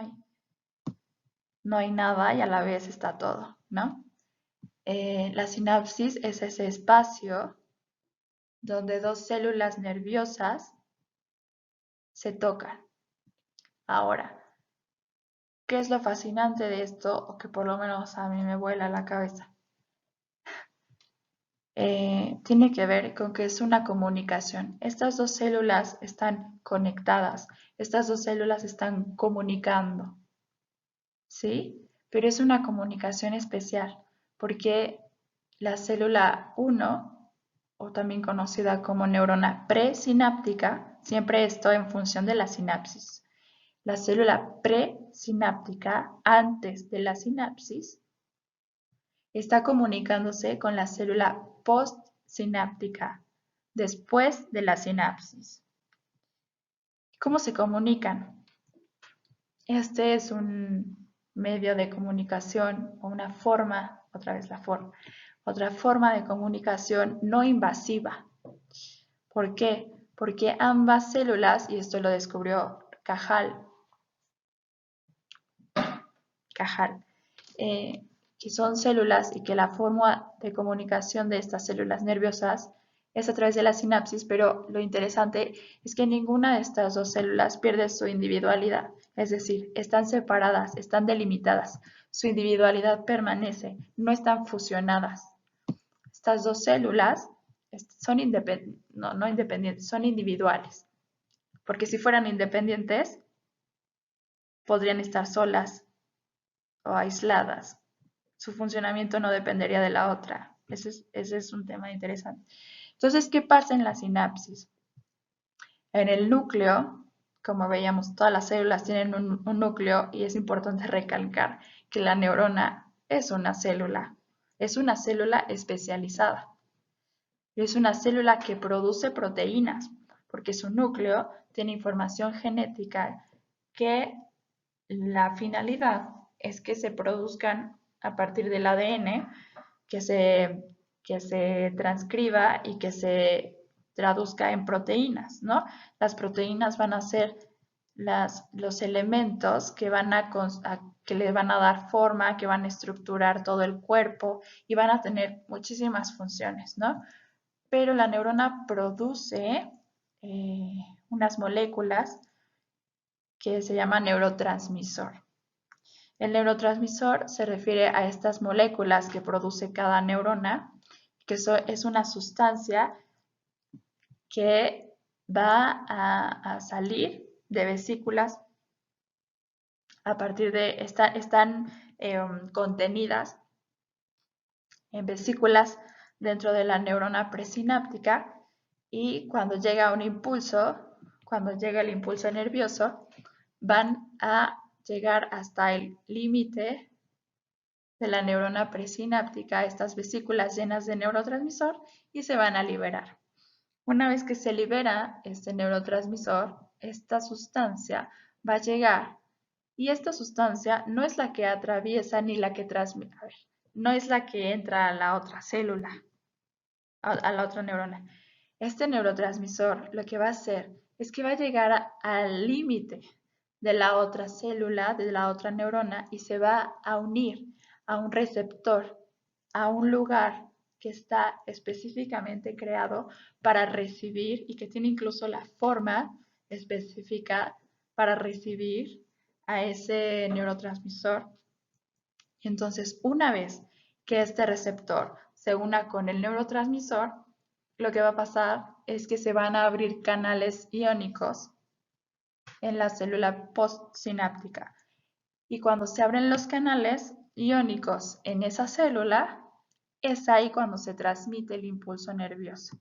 A: hay nada y a la vez está todo, ¿no? La sinapsis es ese espacio donde dos células nerviosas se tocan. Ahora, ¿qué es lo fascinante de esto? O que por lo menos a mí me vuela la cabeza. Tiene que ver con que es una comunicación. Estas dos células están conectadas, estas dos células están comunicando, ¿sí? Pero es una comunicación especial porque la célula 1, o también conocida como neurona presináptica, siempre esto en función de la sinapsis. La célula presináptica, antes de la sinapsis, está comunicándose con la célula postsináptica, después de la sinapsis. ¿Cómo se comunican? Este es un medio de comunicación o una forma, otra vez la forma, otra forma de comunicación no invasiva. ¿Por qué? Porque ambas células, y esto lo descubrió Cajal, que son células y que la forma de comunicación de estas células nerviosas es a través de la sinapsis, pero lo interesante es que ninguna de estas dos células pierde su individualidad, es decir, están separadas, están delimitadas, su individualidad permanece, no están fusionadas. Estas dos células son no independientes, son individuales, porque si fueran independientes, podrían estar solas o aisladas. Su funcionamiento no dependería de la otra. Ese es un tema interesante. Entonces, ¿qué pasa en la sinapsis? En el núcleo, como veíamos, todas las células tienen un núcleo y es importante recalcar que la neurona es una célula especializada. Es una célula que produce proteínas, porque su núcleo tiene información genética que la finalidad es que se produzcan a partir del ADN, que se transcriba y que se traduzca en proteínas, ¿no? Las proteínas van a ser los elementos que que le van a dar forma, que van a estructurar todo el cuerpo y van a tener muchísimas funciones, ¿no? Pero la neurona produce unas moléculas que se llama neurotransmisor. El neurotransmisor se refiere a estas moléculas que produce cada neurona, que es una sustancia que va a salir de vesículas a partir de, están contenidas en vesículas dentro de la neurona presináptica y cuando llega el impulso nervioso, van a llegar hasta el límite de la neurona presináptica, estas vesículas llenas de neurotransmisor, y se van a liberar. Una vez que se libera este neurotransmisor, esta sustancia va a llegar, y esta sustancia no es la que atraviesa ni la que transmite, no es la que entra a la otra célula, a la otra neurona. Este neurotransmisor lo que va a hacer es que va a llegar al límite de la otra célula, de la otra neurona, y se va a unir a un receptor, a un lugar que está específicamente creado para recibir y que tiene incluso la forma específica para recibir a ese neurotransmisor. Entonces, una vez que este receptor se una con el neurotransmisor, lo que va a pasar es que se van a abrir canales iónicos en la célula postsináptica. Y cuando se abren los canales iónicos en esa célula, es ahí cuando se transmite el impulso nervioso.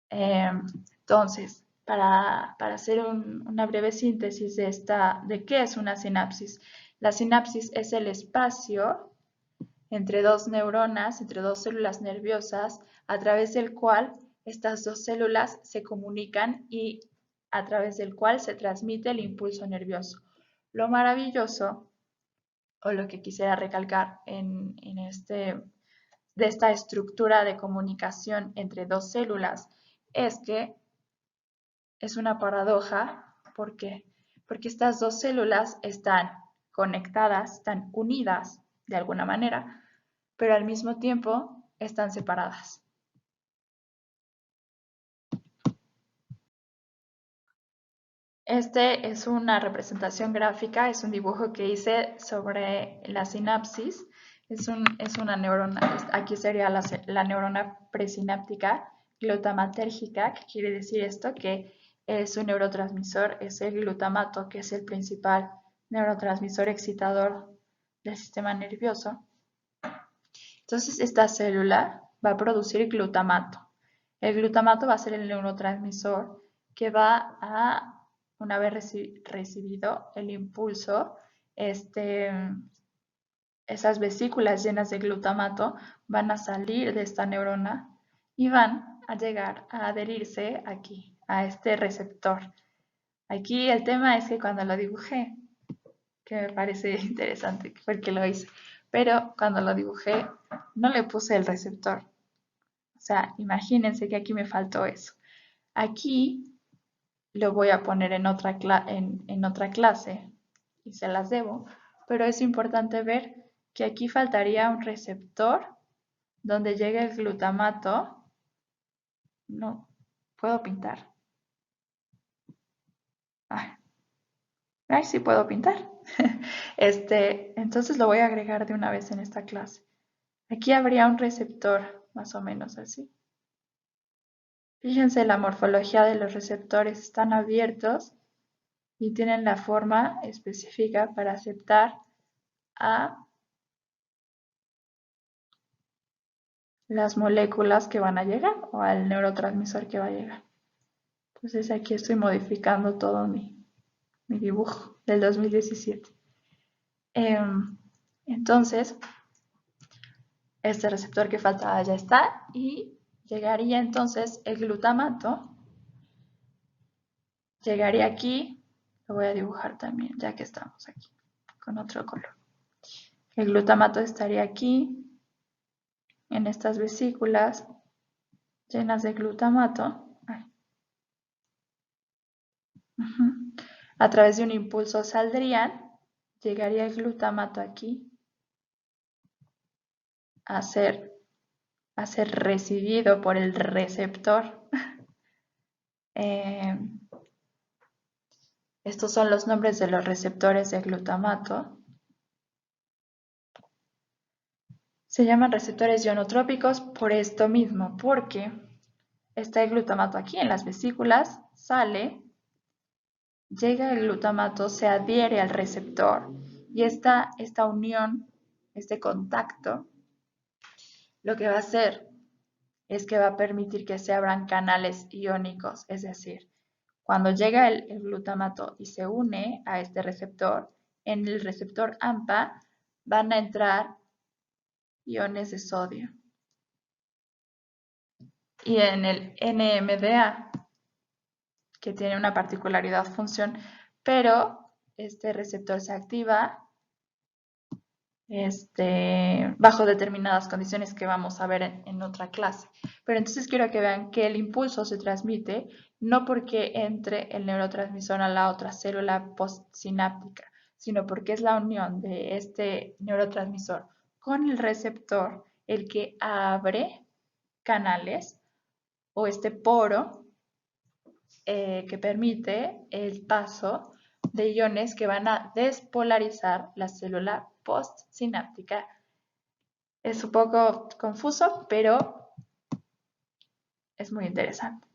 A: Entonces, para hacer una breve síntesis de qué es una sinapsis. La sinapsis es el espacio entre dos neuronas, entre dos células nerviosas, a través del cual estas dos células se comunican y a través del cual se transmite el impulso nervioso. Lo maravilloso, o lo que quisiera recalcar de esta estructura de comunicación entre dos células, es que es una paradoja. ¿Por qué? Porque estas dos células están conectadas, están unidas de alguna manera, pero al mismo tiempo están separadas. Este es una representación gráfica, es un dibujo que hice sobre la sinapsis. Es una neurona, aquí sería la neurona presináptica glutamatérgica. ¿Qué quiere decir esto? Que su neurotransmisor es el glutamato, que es el principal neurotransmisor excitador del sistema nervioso. Entonces, esta célula va a producir glutamato. El glutamato va a ser el neurotransmisor que va a, una vez recibido el impulso, esas vesículas llenas de glutamato van a salir de esta neurona y van a llegar a adherirse aquí, a este receptor. Aquí el tema es que cuando lo dibujé, que me parece interesante porque lo hice, pero cuando lo dibujé no le puse el receptor. O sea, imagínense que aquí me faltó eso. Aquí lo voy a poner en otra clase y se las debo, pero es importante ver que aquí faltaría un receptor donde llegue el glutamato. No, puedo pintar. Ay, sí puedo pintar. Entonces lo voy a agregar de una vez en esta clase. Aquí habría un receptor, más o menos así. Fíjense, la morfología de los receptores están abiertos y tienen la forma específica para aceptar a las moléculas que van a llegar o al neurotransmisor que va a llegar. Entonces aquí estoy modificando todo mi dibujo del 2017. Entonces, este receptor que faltaba ya está y llegaría entonces el glutamato. Llegaría aquí, lo voy a dibujar también ya que estamos aquí con otro color. El glutamato estaría aquí, en estas vesículas llenas de glutamato. A través de un impulso saldrían, llegaría el glutamato aquí a ser recibido por el receptor. Estos son los nombres de los receptores de glutamato. Se llaman receptores ionotrópicos por esto mismo, porque está el glutamato aquí en las vesículas, sale, llega el glutamato, se adhiere al receptor y esta unión, este contacto, lo que va a hacer es que va a permitir que se abran canales iónicos, es decir, Cuando llega el glutamato y se une a este receptor, en el receptor AMPA van a entrar iones de sodio. Y en el NMDA, que tiene una particularidad función, pero este receptor se activa bajo determinadas condiciones que vamos a ver en otra clase. Pero entonces quiero que vean que el impulso se transmite no porque entre el neurotransmisor a la otra célula postsináptica, sino porque es la unión de este neurotransmisor con el receptor el que abre canales o este poro que permite el paso de iones que van a despolarizar la célula postsináptica. Es un poco confuso, pero es muy interesante.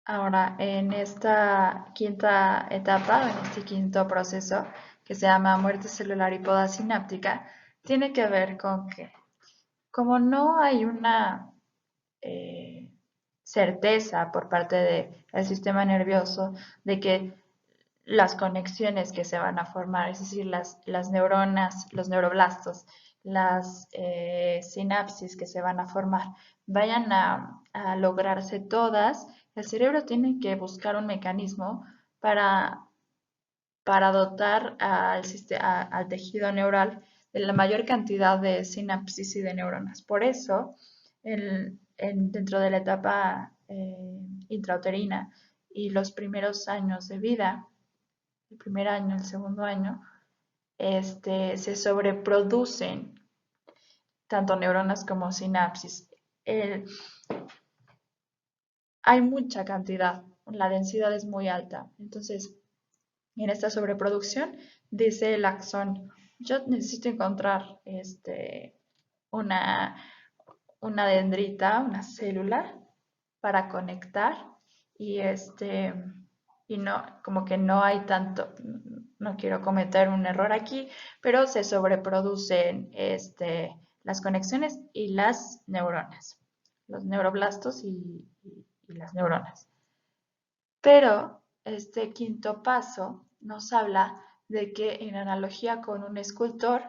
A: Ahora, en esta quinta etapa, en este quinto proceso que se llama muerte celular y poda sináptica, tiene que ver con que como no hay una certeza por parte del sistema nervioso de que las conexiones que se van a formar, es decir, las neuronas, los neuroblastos, las sinapsis que se van a formar, vayan a lograrse todas, el cerebro tiene que buscar un mecanismo para, para dotar al tejido neural de la mayor cantidad de sinapsis y de neuronas. Por eso, dentro de la etapa intrauterina y los primeros años de vida, el primer año, el segundo año, se sobreproducen tanto neuronas como sinapsis. Hay mucha cantidad, la densidad es muy alta. Entonces, en esta sobreproducción, dice el axón, yo necesito encontrar una, una dendrita, una célula para conectar y y no, como que no hay tanto, no quiero cometer un error aquí, pero se sobreproducen las conexiones y las neuronas, los neuroblastos y las neuronas. Pero este quinto paso nos habla de que en analogía con un escultor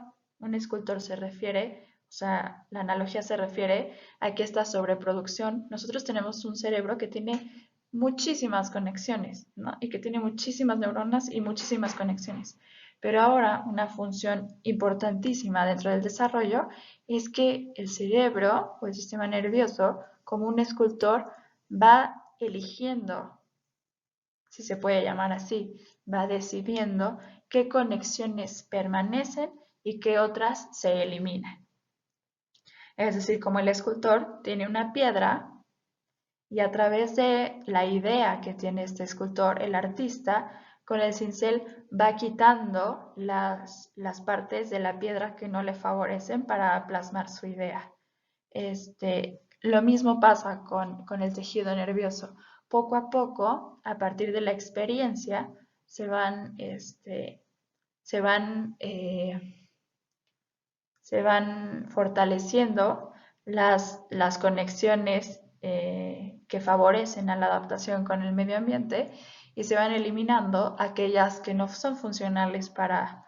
A: se refiere, o sea, la analogía se refiere a que esta sobreproducción, nosotros tenemos un cerebro que tiene muchísimas conexiones, ¿no? Y que tiene muchísimas neuronas y muchísimas conexiones. Pero ahora una función importantísima dentro del desarrollo es que el cerebro o el sistema nervioso, como un escultor, va eligiendo, si se puede llamar así, va decidiendo qué conexiones permanecen y qué otras se eliminan. Es decir, como el escultor tiene una piedra y a través de la idea que tiene este escultor, el artista, con el cincel va quitando las partes de la piedra que no le favorecen para plasmar su idea. Lo mismo pasa con el tejido nervioso. Poco a poco, a partir de la experiencia, se van, se van fortaleciendo las conexiones que favorecen a la adaptación con el medio ambiente y se van eliminando aquellas que no son funcionales para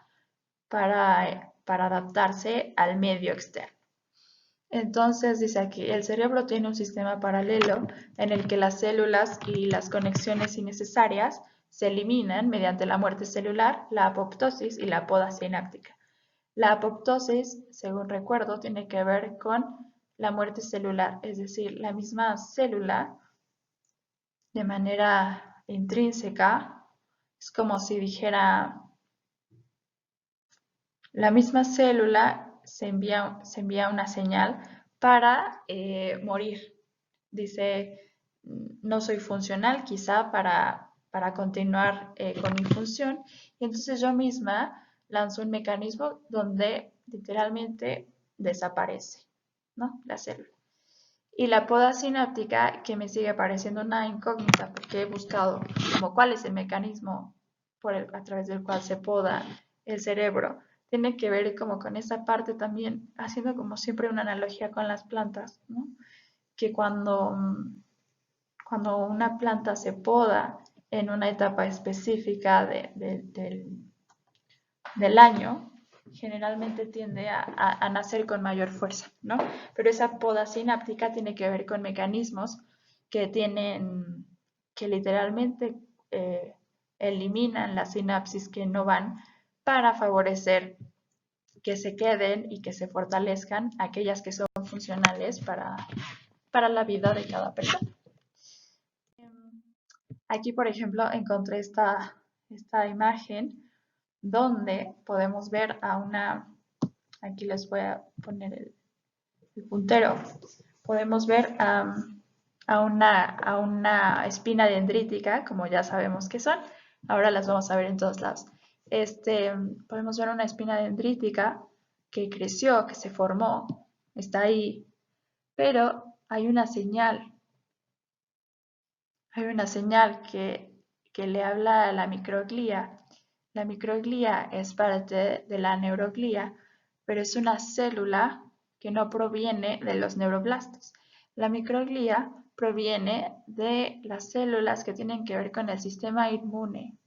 A: adaptarse al medio externo. Entonces dice aquí, el cerebro tiene un sistema paralelo en el que las células y las conexiones innecesarias se eliminan mediante la muerte celular, la apoptosis y la poda sináptica. La apoptosis, según recuerdo, tiene que ver con la muerte celular, es decir, la misma célula de manera intrínseca, es como si dijera, la misma célula se envía una señal para morir. Dice, no soy funcional quizá para continuar con mi función. Y entonces yo misma lanzo un mecanismo donde literalmente desaparece, ¿no? La célula. Y la poda sináptica, que me sigue pareciendo una incógnita porque he buscado como cuál es el mecanismo a través del cual se poda el cerebro, tiene que ver como con esa parte también, haciendo como siempre una analogía con las plantas, ¿no? Que cuando cuando una planta se poda en una etapa específica del año, generalmente tiende a nacer con mayor fuerza, ¿no? Pero esa poda sináptica tiene que ver con mecanismos que literalmente eliminan las sinapsis que no van para favorecer que se queden y que se fortalezcan aquellas que son funcionales para la vida de cada persona. Aquí, por ejemplo, encontré esta imagen donde podemos ver aquí les voy a poner el puntero, podemos ver a una espina dendrítica, como ya sabemos que son, ahora las vamos a ver en todos lados. Podemos ver una espina dendrítica que creció, que se formó, está ahí, pero hay una señal que le habla a la microglía. La microglía es parte de la neuroglía, pero es una célula que no proviene de los neuroblastos. La microglía proviene de las células que tienen que ver con el sistema inmune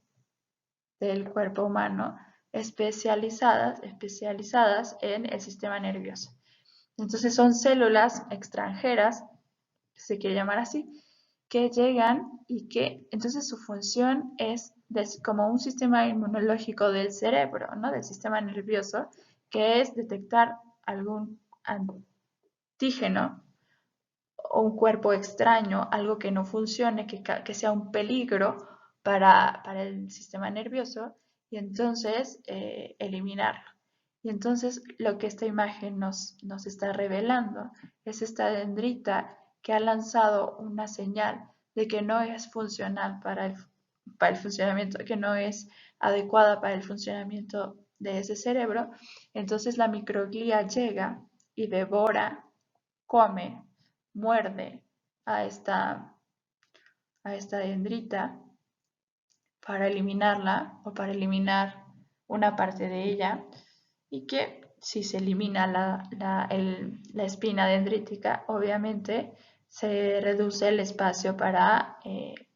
A: del cuerpo humano, especializadas en el sistema nervioso. Entonces son células extranjeras, se quiere llamar así, que llegan y que entonces su función es como un sistema inmunológico del cerebro, ¿no? Del sistema nervioso, que es detectar algún antígeno o un cuerpo extraño, algo que no funcione, que sea un peligro para el sistema nervioso, y entonces eliminarlo. Y entonces lo que esta imagen nos está revelando es esta dendrita que ha lanzado una señal de que no es funcional para el funcionamiento, que no es adecuada para el funcionamiento de ese cerebro. Entonces la microglía llega y devora, come, muerde a esta dendrita para eliminarla o para eliminar una parte de ella, y que si se elimina la espina dendrítica, obviamente se reduce el espacio para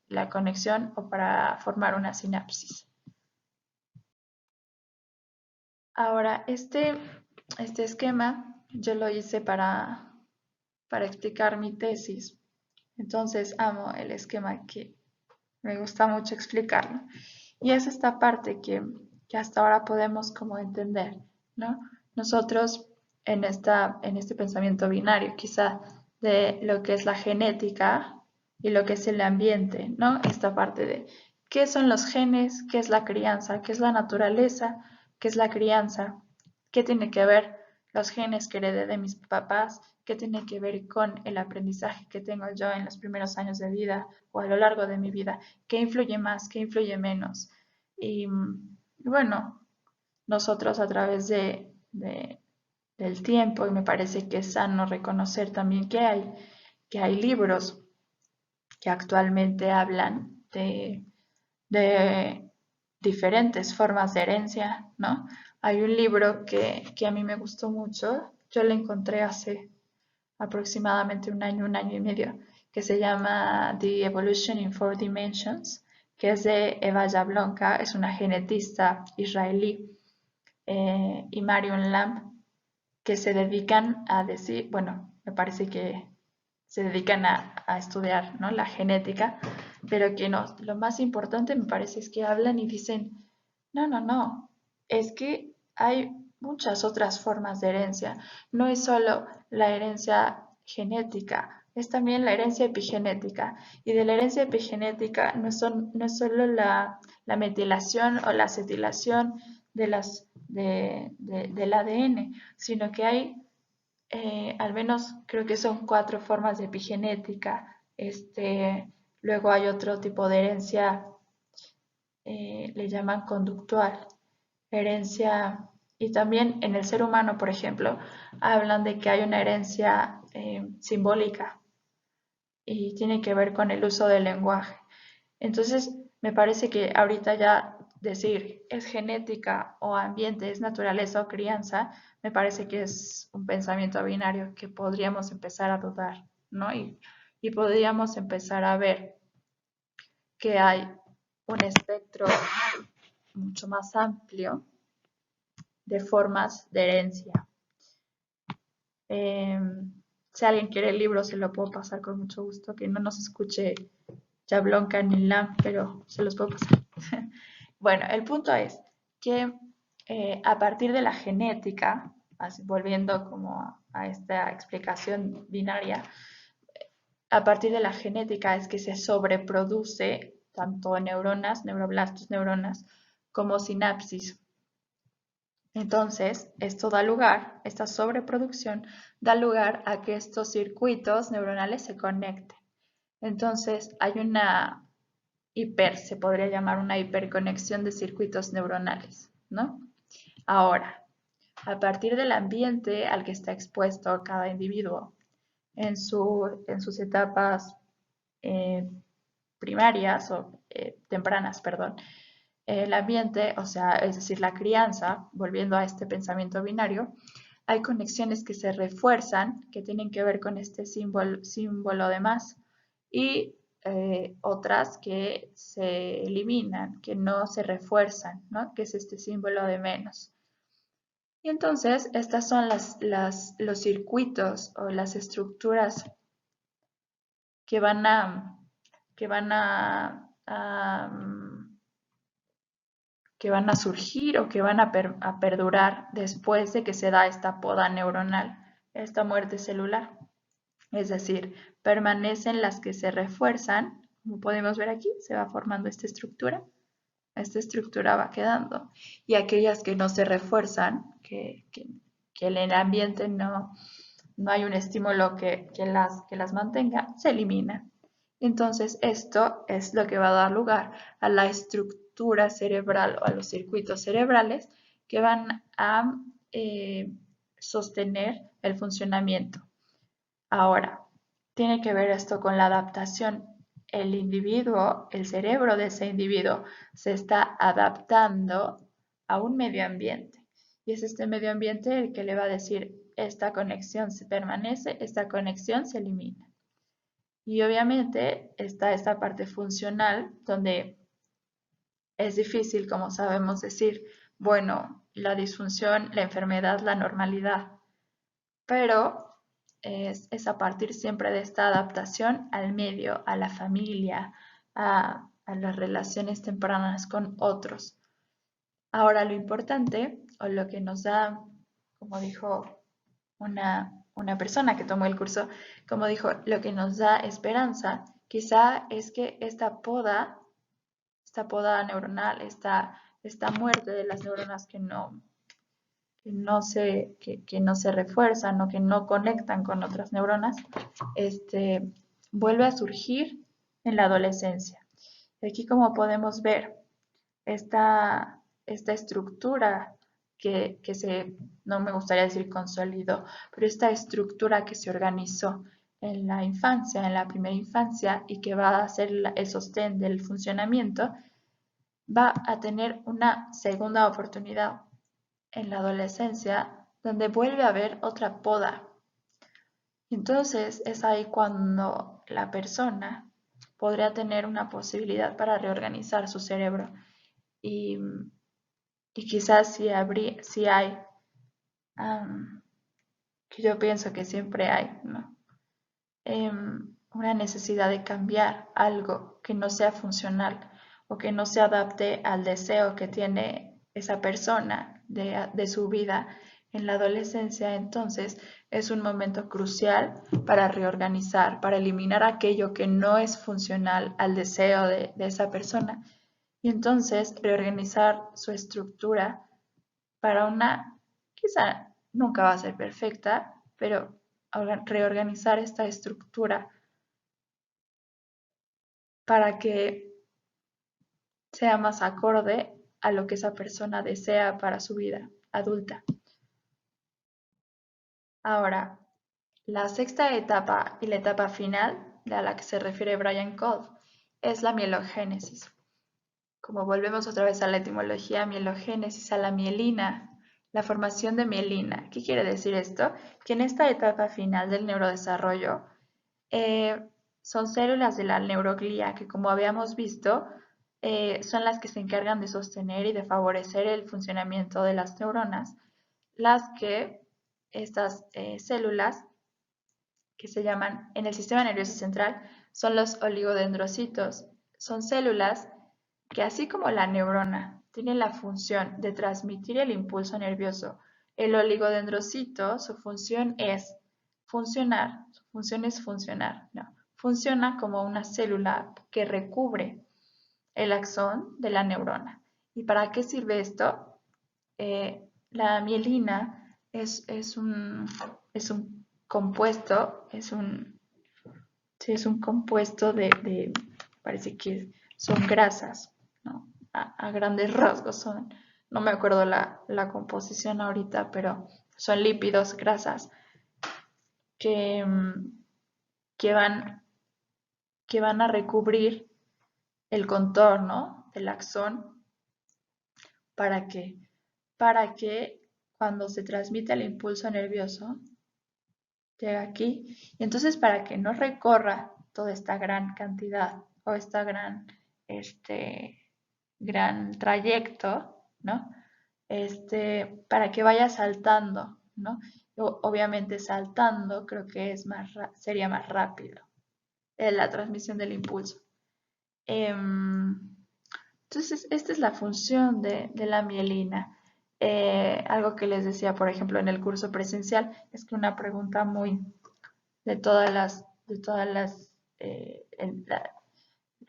A: la conexión o para formar una sinapsis. Ahora, este esquema yo lo hice para explicar mi tesis. Entonces amo el esquema, que me gusta mucho explicarlo. Y es esta parte que hasta ahora podemos como entender, ¿no? Nosotros en este pensamiento binario, quizá, de lo que es la genética y lo que es el ambiente, ¿no? Esta parte de qué son los genes, qué es la crianza, qué es la naturaleza, qué es la crianza, qué tiene que ver los genes que heredé de mis papás, qué tiene que ver con el aprendizaje que tengo yo en los primeros años de vida o a lo largo de mi vida, qué influye más, qué influye menos. Y bueno, nosotros a través del tiempo, y me parece que es sano reconocer también que hay libros que actualmente hablan de diferentes formas de herencia, ¿no? Hay un libro que a mí me gustó mucho, yo lo encontré hace aproximadamente un año y medio, que se llama The Evolution in Four Dimensions, que es de Eva Jablonka, es una genetista israelí, y Marion Lamb, que se dedican a decir, bueno, me parece que se dedican a estudiar, ¿no?, la genética, pero que no, lo más importante me parece es que hablan y dicen, no, es que hay muchas otras formas de herencia, no es solo la herencia genética, es también la herencia epigenética, y de la herencia epigenética no es solo la metilación o la acetilación del ADN, sino que hay al menos creo que son 4 formas de epigenética. Luego hay otro tipo de herencia, le llaman conductual, herencia, y también en el ser humano, por ejemplo, hablan de que hay una herencia simbólica y tiene que ver con el uso del lenguaje. Entonces, me parece que ahorita ya decir es genética o ambiente, es naturaleza o crianza, me parece que es un pensamiento binario que podríamos empezar a dudar, ¿no? Y y podríamos empezar a ver que hay un espectro mucho más amplio de formas de herencia. Si alguien quiere el libro, se lo puedo pasar con mucho gusto, que no nos escuche Jablonka ni Lam, pero se los puedo pasar. Bueno, el punto es que a partir de la genética, así, volviendo como a esta explicación binaria, a partir de la genética es que se sobreproduce tanto neuronas, neuroblastos, neuronas, como sinapsis. Entonces, esto da lugar, esta sobreproducción da lugar a que estos circuitos neuronales se conecten. Entonces, hay una se podría llamar una hiperconexión de circuitos neuronales, ¿no? Ahora, a partir del ambiente al que está expuesto cada individuo en sus etapas primarias o tempranas, perdón, el ambiente, o sea, es decir, la crianza, volviendo a este pensamiento binario, hay conexiones que se refuerzan, que tienen que ver con este símbolo de más, y otras que se eliminan, que no se refuerzan, ¿no? Que es este símbolo de menos. Y entonces, estas son los circuitos o las estructuras que van a, que van que van a surgir o que van a perdurar después de que se da esta poda neuronal, esta muerte celular. Es decir, permanecen las que se refuerzan, como podemos ver aquí, se va formando esta estructura va quedando, y aquellas que no se refuerzan, que en el ambiente no hay un estímulo que las mantenga, se eliminan. Entonces, esto es lo que va a dar lugar a la estructura cerebral o a los circuitos cerebrales que van a sostener el funcionamiento. Ahora, tiene que ver esto con la adaptación. El individuo, el cerebro de ese individuo se está adaptando a un medio ambiente. Y es este medio ambiente el que le va a decir, esta conexión se permanece, esta conexión se elimina. Y obviamente está esta parte funcional donde es difícil, como sabemos decir, bueno, la disfunción, la enfermedad, la normalidad. Pero es a partir siempre de esta adaptación al medio, a la familia, a las relaciones tempranas con otros. Ahora lo importante, o lo que nos da, como dijo una persona que tomó el curso, como dijo, lo que nos da esperanza, quizá es que esta poda neuronal, esta muerte de las neuronas que no se refuerzan o que no conectan con otras neuronas, vuelve a surgir en la adolescencia. Aquí, como podemos ver, esta estructura no me gustaría decir consolidó, pero esta estructura que se organizó en la infancia, en la primera infancia, y que va a ser el sostén del funcionamiento, va a tener una segunda oportunidad en la adolescencia, donde vuelve a haber otra poda. Entonces es ahí cuando la persona podría tener una posibilidad para reorganizar su cerebro y, y quizás si hay, que yo pienso que siempre hay, ¿no? Una necesidad de cambiar algo que no sea funcional o que no se adapte al deseo que tiene esa persona de su vida en la adolescencia, entonces es un momento crucial para reorganizar, para eliminar aquello que no es funcional al deseo de esa persona y entonces reorganizar su estructura para quizá nunca va a ser perfecta, pero reorganizar esta estructura para que sea más acorde a lo que esa persona desea para su vida adulta. Ahora, la sexta etapa y la etapa final a la que se refiere Brian Kolb es la mielogénesis. Como volvemos otra vez a la etimología, mielogénesis, a la mielina, la formación de mielina. ¿Qué quiere decir esto? Que en esta etapa final del neurodesarrollo, son células de la neuroglía que, como habíamos visto, son las que se encargan de sostener y de favorecer el funcionamiento de las neuronas, las que estas células que se llaman en el sistema nervioso central son los oligodendrocitos. Son células que, así como la neurona tiene la función de transmitir el impulso nervioso, el oligodendrocito, su función es funcionar, no, funciona como una célula que recubre el axón de la neurona. ¿Y para qué sirve esto? La mielina es un compuesto, es un compuesto parece que son grasas, ¿no? A grandes rasgos son, no me acuerdo la composición ahorita, pero son lípidos, grasas, que, que, van, que van a recubrir el contorno del axón. ¿Para qué? Para que cuando se transmite el impulso nervioso, llega aquí, y entonces para que no recorra toda esta gran cantidad o gran trayecto, ¿no? Para que vaya saltando, ¿no? Obviamente saltando creo que sería más rápido la transmisión del impulso. Entonces, esta es la función de la mielina. Algo que les decía, por ejemplo, en el curso presencial, es que una pregunta muy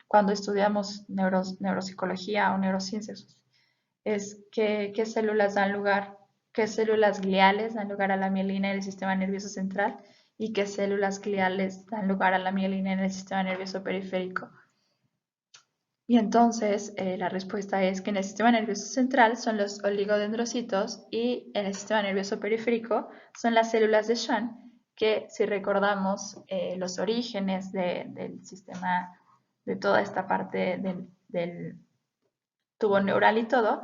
A: cuando estudiamos neuropsicología o neurociencias, es qué células dan lugar, qué células gliales dan lugar a la mielina en el sistema nervioso central y qué células gliales dan lugar a la mielina en el sistema nervioso periférico. Y entonces la respuesta es que en el sistema nervioso central son los oligodendrocitos y en el sistema nervioso periférico son las células de Schwann, que si recordamos los orígenes del sistema, de toda esta parte del tubo neural y todo,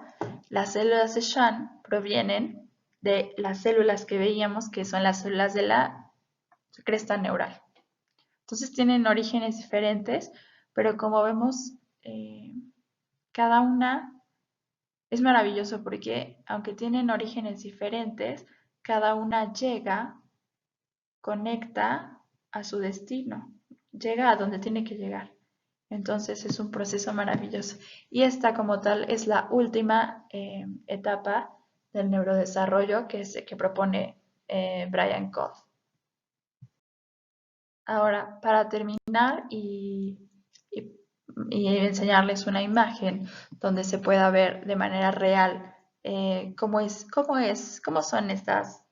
A: las células de Schwann provienen de las células que veíamos que son las células de la cresta neural. Entonces tienen orígenes diferentes, pero como vemos, cada una es maravilloso porque aunque tienen orígenes diferentes, cada una llega, conecta a su destino, llega a donde tiene que llegar. Entonces es un proceso maravilloso. Y esta como tal es la última etapa del neurodesarrollo que propone Brian Codd. Ahora, para terminar y enseñarles una imagen donde se pueda ver de manera real cómo son estas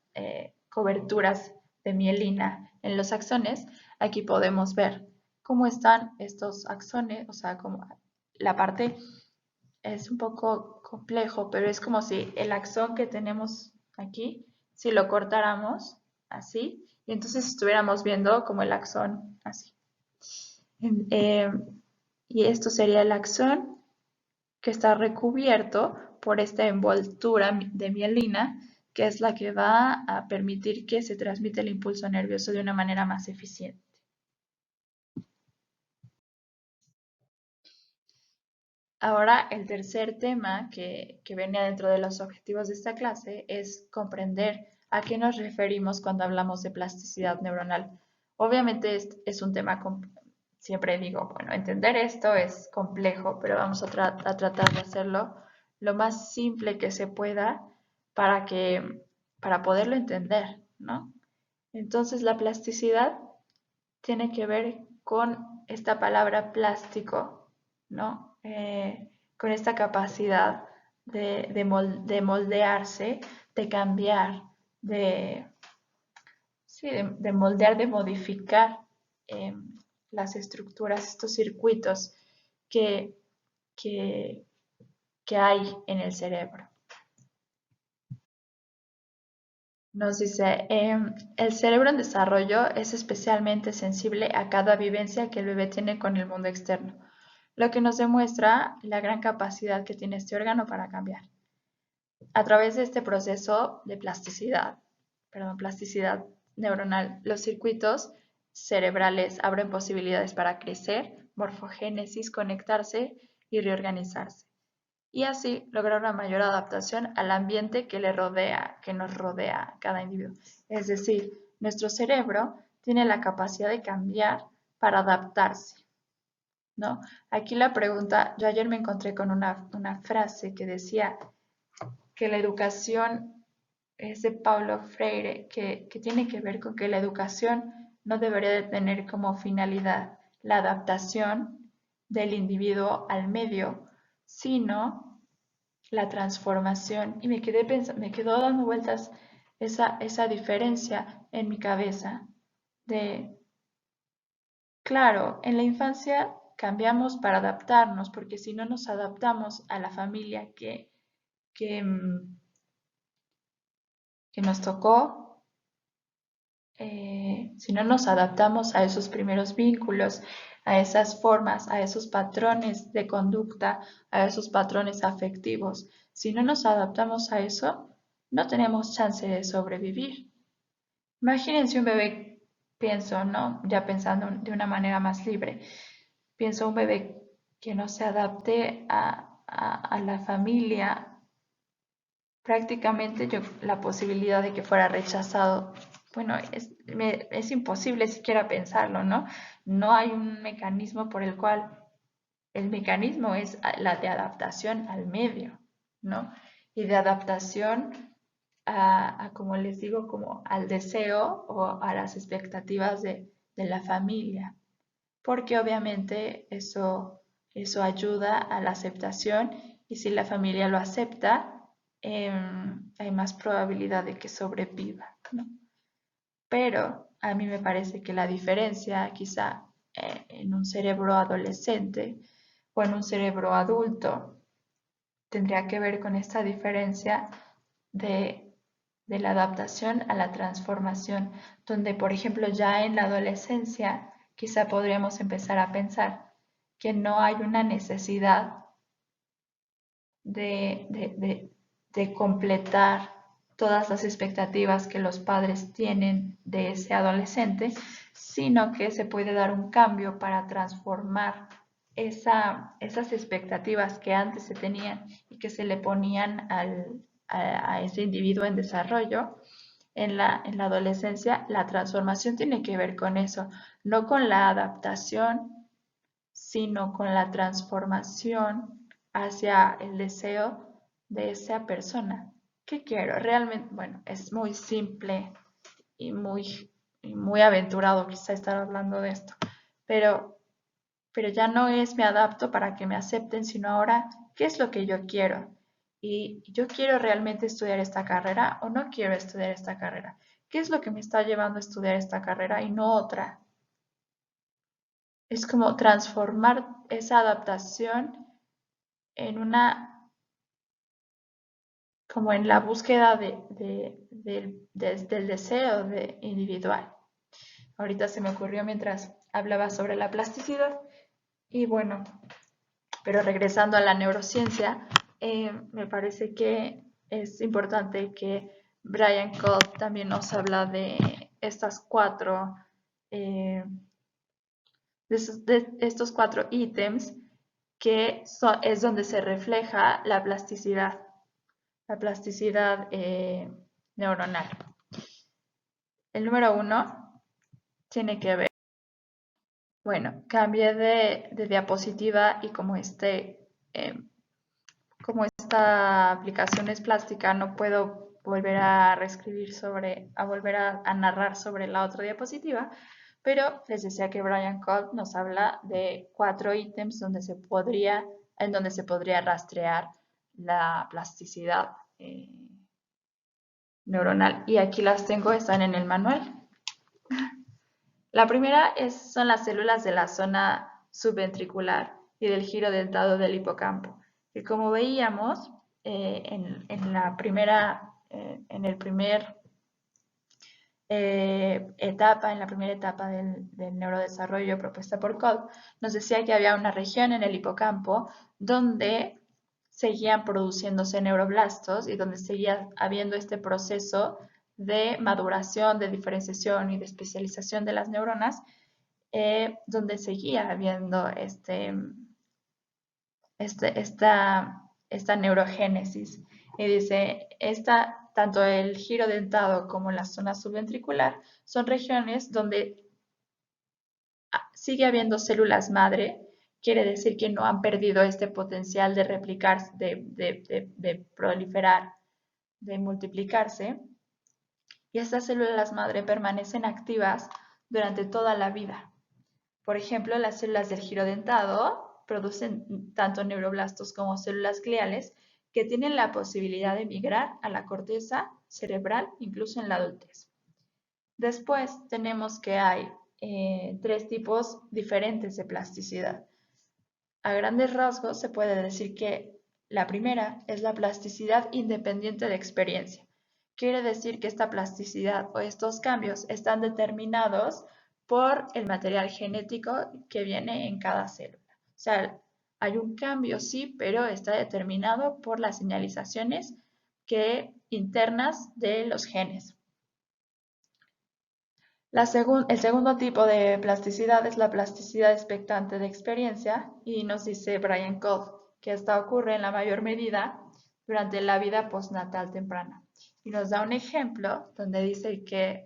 A: coberturas de mielina en los axones, aquí podemos ver cómo están estos axones, o sea, como la parte es un poco complejo, pero es como si el axón que tenemos aquí, si lo cortáramos así, y entonces estuviéramos viendo como el axón así. Eh, y esto sería el axón que está recubierto por esta envoltura de mielina, que es la que va a permitir que se transmita el impulso nervioso de una manera más eficiente. Ahora, el tercer tema que venía dentro de los objetivos de esta clase es comprender a qué nos referimos cuando hablamos de plasticidad neuronal. Obviamente es un tema, siempre digo, bueno, entender esto es complejo, pero vamos a tratar de hacerlo lo más simple que se pueda para poderlo entender, ¿no? Entonces, la plasticidad tiene que ver con esta palabra plástico, ¿no? Con esta capacidad de moldearse, de cambiar, de moldear, de modificar las estructuras, estos circuitos que, que, que hay en el cerebro. Nos dice, el cerebro en desarrollo es especialmente sensible a cada vivencia que el bebé tiene con el mundo externo, lo que nos demuestra la gran capacidad que tiene este órgano para cambiar. A través de este proceso de plasticidad neuronal, los circuitos cerebrales abren posibilidades para crecer, morfogénesis, conectarse y reorganizarse. Y así lograr una mayor adaptación al ambiente que le rodea, que nos rodea a cada individuo. Es decir, nuestro cerebro tiene la capacidad de cambiar para adaptarse, ¿no? Aquí la pregunta, yo ayer me encontré con una frase que decía que la educación es de Paulo Freire, que tiene que ver con que la educación no debería de tener como finalidad la adaptación del individuo al medio, sino la transformación. Y me quedó dando vueltas esa diferencia en mi cabeza de, claro, en la infancia cambiamos para adaptarnos, porque si no nos adaptamos a la familia que, que nos tocó, si no nos adaptamos a esos primeros vínculos, a esas formas, a esos patrones de conducta, a esos patrones afectivos, si no nos adaptamos a eso, no tenemos chance de sobrevivir. Imagínense un bebé, pienso, ¿no? Ya pensando de una manera más libre, pienso un bebé que no se adapte a la familia, prácticamente la posibilidad de que fuera rechazado, bueno, es imposible siquiera pensarlo, ¿no? No hay un mecanismo por el cual, el mecanismo es la de adaptación al medio, ¿no? Y de adaptación como les digo, como al deseo o a las expectativas de la familia, porque obviamente eso ayuda a la aceptación y si la familia lo acepta, hay más probabilidad de que sobreviva, ¿no? Pero a mí me parece que la diferencia quizá en un cerebro adolescente o en un cerebro adulto tendría que ver con esta diferencia de la adaptación a la transformación, donde por ejemplo ya en la adolescencia quizá podríamos empezar a pensar que no hay una necesidad de completar todas las expectativas que los padres tienen de ese adolescente, sino que se puede dar un cambio para transformar esas expectativas que antes se tenían y que se le ponían a ese individuo en desarrollo. En la adolescencia, la transformación tiene que ver con eso, no con la adaptación, sino con la transformación hacia el deseo de esa persona. ¿Qué quiero? Realmente, bueno, es muy simple y muy aventurado quizá estar hablando de esto, pero, pero ya no es me adapto para que me acepten, sino ahora, ¿qué es lo que yo quiero? ¿Y yo quiero realmente estudiar esta carrera o no quiero estudiar esta carrera? ¿Qué es lo que me está llevando a estudiar esta carrera y no otra? Es como transformar esa adaptación en como en la búsqueda del deseo individual. Ahorita se me ocurrió mientras hablaba sobre la plasticidad y bueno, pero regresando a la neurociencia, me parece que es importante que Brian Kolb también nos habla de estas cuatro eh, de estos cuatro ítems que es donde se refleja la plasticidad neuronal. El número 1 tiene que ver, bueno, cambié de diapositiva y como esta aplicación es plástica, no puedo volver a reescribir volver a narrar sobre la otra diapositiva, pero les decía que Brian Kolb nos habla de 4 ítems en donde se podría rastrear la plasticidad neuronal. Y aquí las tengo, están en el manual. La primera son las células de la zona subventricular y del giro dentado del hipocampo, que como veíamos en el primer en la primera etapa del neurodesarrollo propuesta por Kolb, nos decía que había una región en el hipocampo donde seguían produciéndose neuroblastos y donde seguía habiendo este proceso de maduración, de diferenciación y de especialización de las neuronas, donde seguía habiendo esta neurogénesis. Y dice, tanto el giro dentado como la zona subventricular son regiones donde sigue habiendo células madre, quiere decir que no han perdido este potencial de replicarse, de proliferar, de multiplicarse, y estas células madre permanecen activas durante toda la vida. Por ejemplo, las células del giro dentado producen tanto neuroblastos como células gliales que tienen la posibilidad de migrar a la corteza cerebral incluso en la adultez. Después tenemos que hay 3 tipos diferentes de plasticidad. A grandes rasgos se puede decir que la primera es la plasticidad independiente de experiencia. Quiere decir que esta plasticidad o estos cambios están determinados por el material genético que viene en cada célula. O sea, hay un cambio, sí, pero está determinado por las señalizaciones internas de los genes. El segundo tipo de plasticidad es la plasticidad expectante de experiencia y nos dice Brian Codd que esta ocurre en la mayor medida durante la vida postnatal temprana. Y nos da un ejemplo donde dice que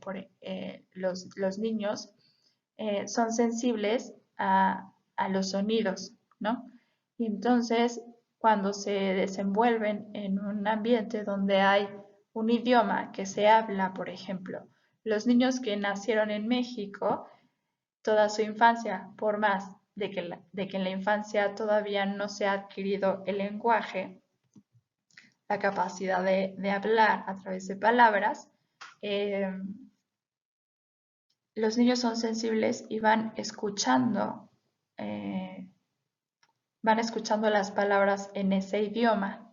A: los niños son sensibles a los sonidos, ¿no? Y entonces, cuando se desenvuelven en un ambiente donde hay un idioma que se habla, por ejemplo, los niños que nacieron en México, toda su infancia, por más de que en la infancia todavía no se ha adquirido el lenguaje, la capacidad de hablar a través de palabras, los niños son sensibles y van escuchando las palabras en ese idioma.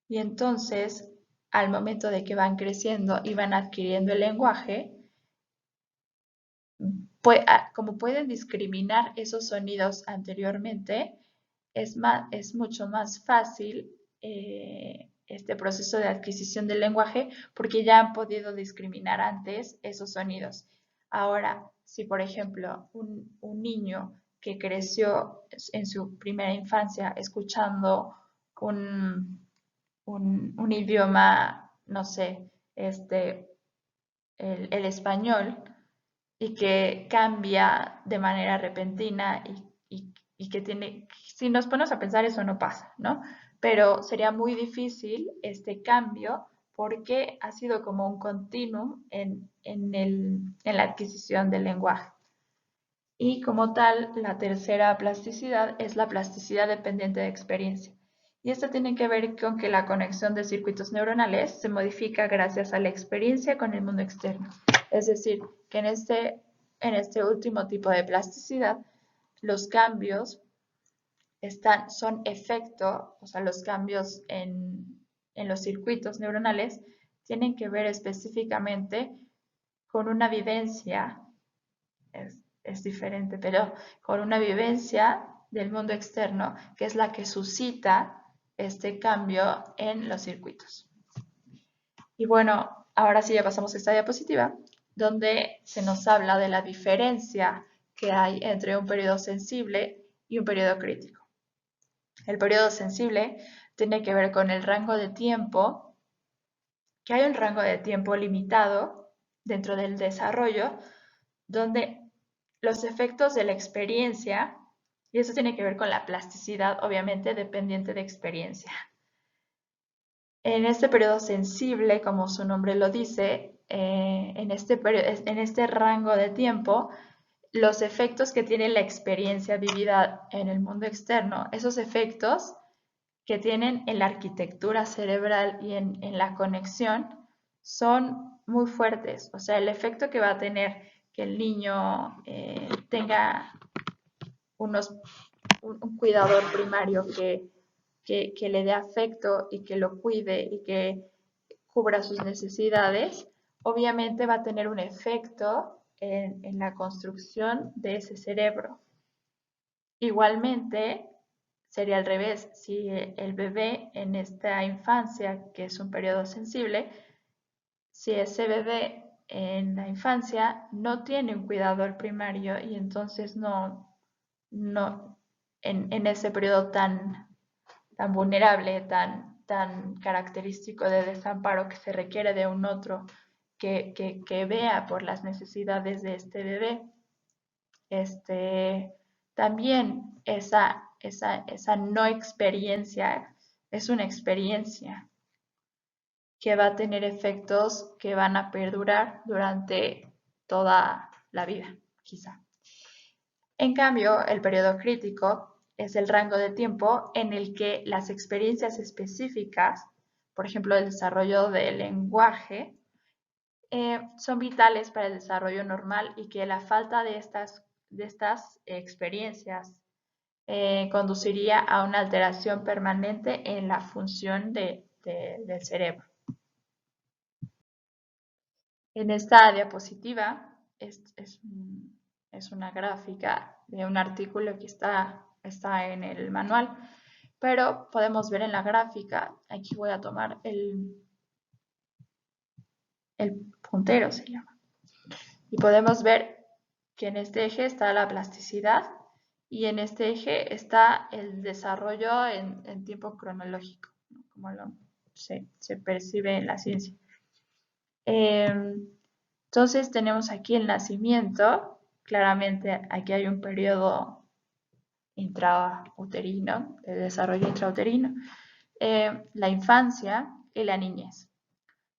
A: Y entonces, al momento de que van creciendo y van adquiriendo el lenguaje, como pueden discriminar esos sonidos anteriormente, es mucho más fácil este proceso de adquisición del lenguaje porque ya han podido discriminar antes esos sonidos. Ahora, si por ejemplo un niño que creció en su primera infancia escuchando un idioma, no sé, el español, y que cambia de manera repentina y que tiene, si nos ponemos a pensar eso no pasa, ¿no? Pero sería muy difícil este cambio porque ha sido como un continuum en la adquisición del lenguaje. Y como tal, la tercera plasticidad es la plasticidad dependiente de experiencia. Y esto tiene que ver con que la conexión de circuitos neuronales se modifica gracias a la experiencia con el mundo externo. Es decir, que en este último tipo de plasticidad, los cambios son efecto, o sea, los cambios en los circuitos neuronales tienen que ver específicamente con una vivencia, es diferente, pero con una vivencia del mundo externo que es la que suscita este cambio en los circuitos. Y bueno, ahora sí ya pasamos a esta diapositiva, donde se nos habla de la diferencia que hay entre un periodo sensible y un periodo crítico. El periodo sensible tiene que ver con el rango de tiempo, que hay un rango de tiempo limitado dentro del desarrollo, donde los efectos de la experiencia, y eso tiene que ver con la plasticidad, obviamente, dependiente de experiencia. En este periodo sensible, como su nombre lo dice, en este rango de tiempo, los efectos que tiene la experiencia vivida en el mundo externo, esos efectos que tienen en la arquitectura cerebral y en la conexión, son muy fuertes. O sea, el efecto que va a tener que el niño tenga un cuidador primario que le dé afecto y que lo cuide y que cubra sus necesidades, obviamente va a tener un efecto en la construcción de ese cerebro. Igualmente, sería al revés, si el bebé en esta infancia, que es un periodo sensible, si ese bebé en la infancia no tiene un cuidador primario y entonces no en ese periodo tan vulnerable, tan característico de desamparo que se requiere de un otro que vea por las necesidades de este bebé. También esa no experiencia es una experiencia que va a tener efectos que van a perdurar durante toda la vida, quizá. En cambio, el periodo crítico es el rango de tiempo en el que las experiencias específicas, por ejemplo, el desarrollo del lenguaje, son vitales para el desarrollo normal y que la falta de estas experiencias conduciría a una alteración permanente en la función del cerebro. En esta diapositiva es una gráfica de un artículo que está en el manual, pero podemos ver en la gráfica, aquí voy a tomar el puntero, se llama, y podemos ver que en este eje está la plasticidad y en este eje está el desarrollo en tiempo cronológico, ¿no? Como se percibe en la ciencia. Entonces tenemos aquí el nacimiento, claramente aquí hay un periodo intrauterino, de desarrollo intrauterino, la infancia y la niñez.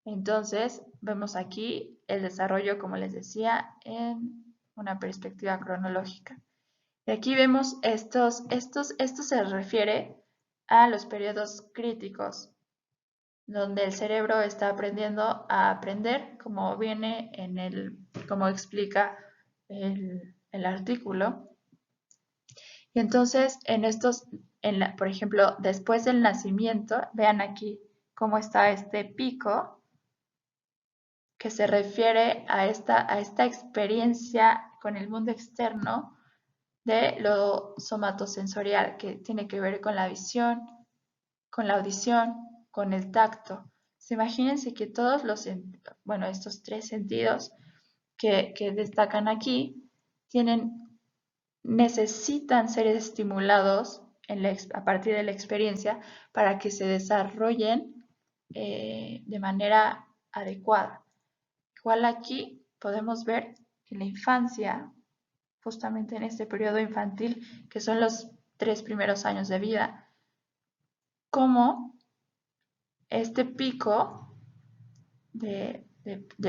A: Entonces vemos aquí el desarrollo, como les decía, en una perspectiva cronológica. Y aquí vemos esto se refiere a los periodos críticos, donde el cerebro está aprendiendo a aprender, como viene como explica el artículo. Y entonces, por ejemplo, después del nacimiento, vean aquí cómo está este pico que se refiere a esta experiencia con el mundo externo de lo somatosensorial, que tiene que ver con la visión, con la audición, con el tacto. Imagínense que todos estos tres sentidos que destacan aquí necesitan ser estimulados a partir de la experiencia para que se desarrollen de manera adecuada. Igual aquí podemos ver en la infancia, justamente en este periodo infantil, que son los 3 primeros años de vida, cómo este pico de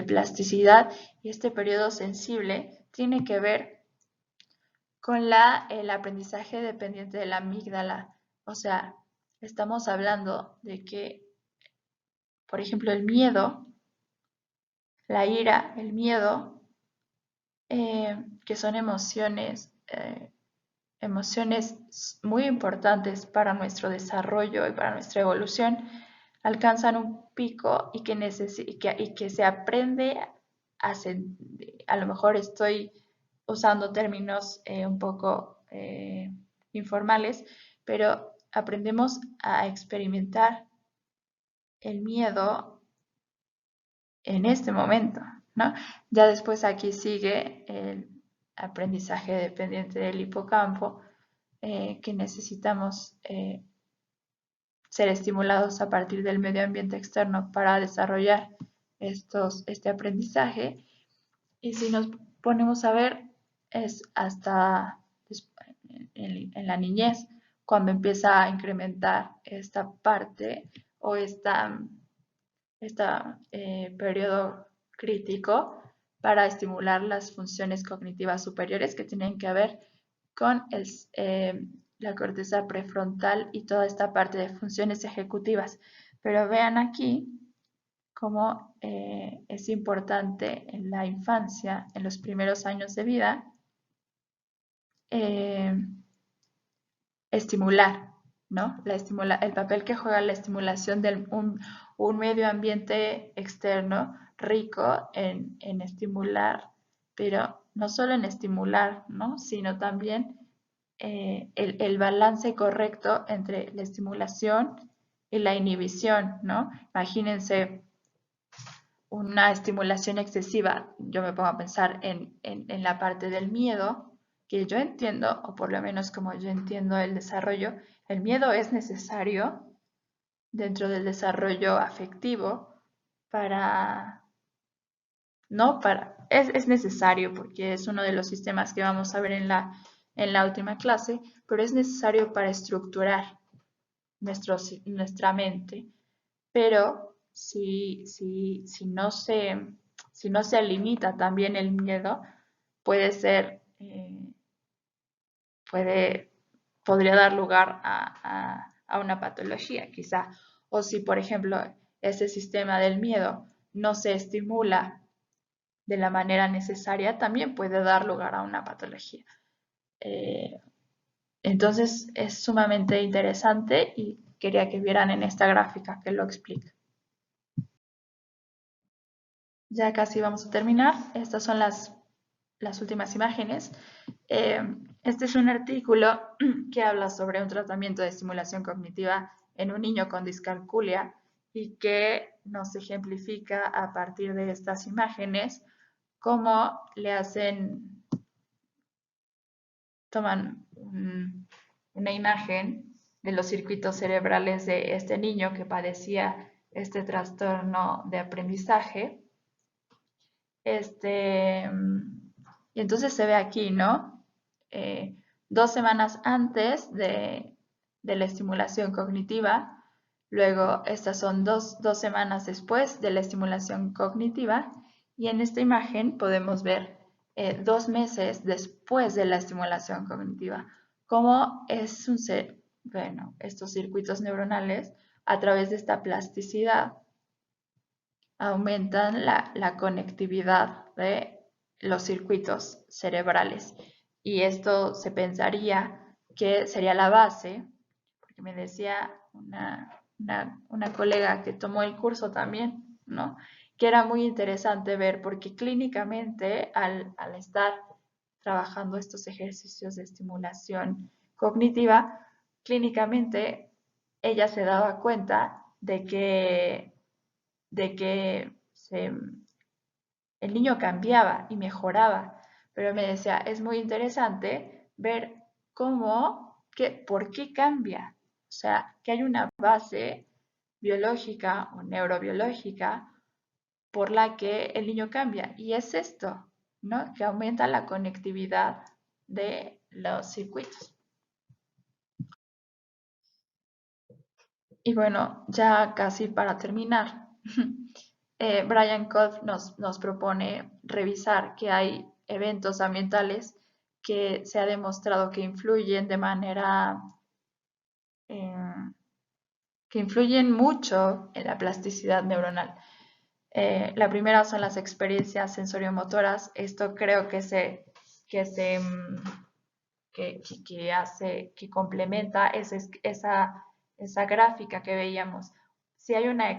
A: plasticidad y este periodo sensible tiene que ver con el aprendizaje dependiente de la amígdala. O sea, estamos hablando de que, por ejemplo, el miedo, la ira, el miedo, que son emociones muy importantes para nuestro desarrollo y para nuestra evolución, alcanzan un pico y que se aprende a lo mejor estoy usando términos un poco informales, pero aprendemos a experimentar el miedo en este momento, ¿no? Ya después aquí sigue el aprendizaje dependiente del hipocampo, que necesitamos ser estimulados a partir del medio ambiente externo para desarrollar este aprendizaje. Y si nos ponemos a ver, es hasta en la niñez, cuando empieza a incrementar esta parte o este periodo crítico para estimular las funciones cognitivas superiores que tienen que ver con la corteza prefrontal y toda esta parte de funciones ejecutivas. Pero vean aquí cómo es importante en la infancia, en los primeros años de vida, estimular, ¿no? El papel que juega la estimulación de un medio ambiente externo rico en estimular, pero no solo en estimular, ¿no? Sino también el balance correcto entre la estimulación y la inhibición, ¿no? Imagínense una estimulación excesiva, yo me pongo a pensar en la parte del miedo, que yo entiendo, o por lo menos como yo entiendo el desarrollo, el miedo es necesario dentro del desarrollo afectivo para, no para, es necesario porque es uno de los sistemas que vamos a ver en la última clase, pero es necesario para estructurar nuestra mente. Pero si no se limita también el miedo, puede ser, podría dar lugar a una patología, quizá. O si, por ejemplo, ese sistema del miedo no se estimula de la manera necesaria, también puede dar lugar a una patología. Entonces, es sumamente interesante y quería que vieran en esta gráfica que lo explica. Ya casi vamos a terminar. Estas son las últimas imágenes. Este es un artículo que habla sobre un tratamiento de estimulación cognitiva en un niño con discalculia y que nos ejemplifica a partir de estas imágenes cómo le hacen, toman una imagen de los circuitos cerebrales de este niño que padecía este trastorno de aprendizaje. Y entonces se ve aquí, ¿no? 2 semanas antes de la estimulación cognitiva, luego estas son dos semanas después de la estimulación cognitiva, y en esta imagen podemos ver 2 meses después de la estimulación cognitiva, cómo es bueno, estos circuitos neuronales a través de esta plasticidad aumentan la conectividad de los circuitos cerebrales. Y esto se pensaría que sería la base, porque me decía una colega que tomó el curso también, ¿no? Que era muy interesante ver, porque clínicamente al estar trabajando estos ejercicios de estimulación cognitiva, clínicamente ella se daba cuenta de que el niño cambiaba y mejoraba, pero me decía, es muy interesante ver por qué cambia. O sea, que hay una base biológica o neurobiológica por la que el niño cambia. Y es esto, ¿no? Que aumenta la conectividad de los circuitos. Y bueno, ya casi para terminar, Brian Koff nos propone revisar que hay eventos ambientales que se ha demostrado que influyen de manera, eh, que influyen mucho en la plasticidad neuronal. La primera son las experiencias sensoriomotoras. Esto creo que complementa esa gráfica que veíamos. Si hay una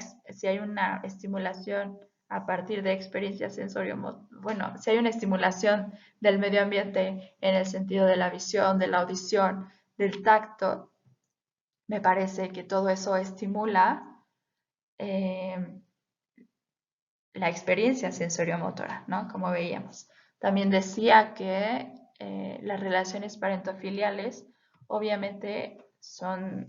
A: estimulación a partir de experiencias bueno, si hay una estimulación del medio ambiente en el sentido de la visión, de la audición, del tacto, me parece que todo eso estimula la experiencia sensoriomotora, ¿no? Como veíamos. También decía que las relaciones parentofiliales obviamente son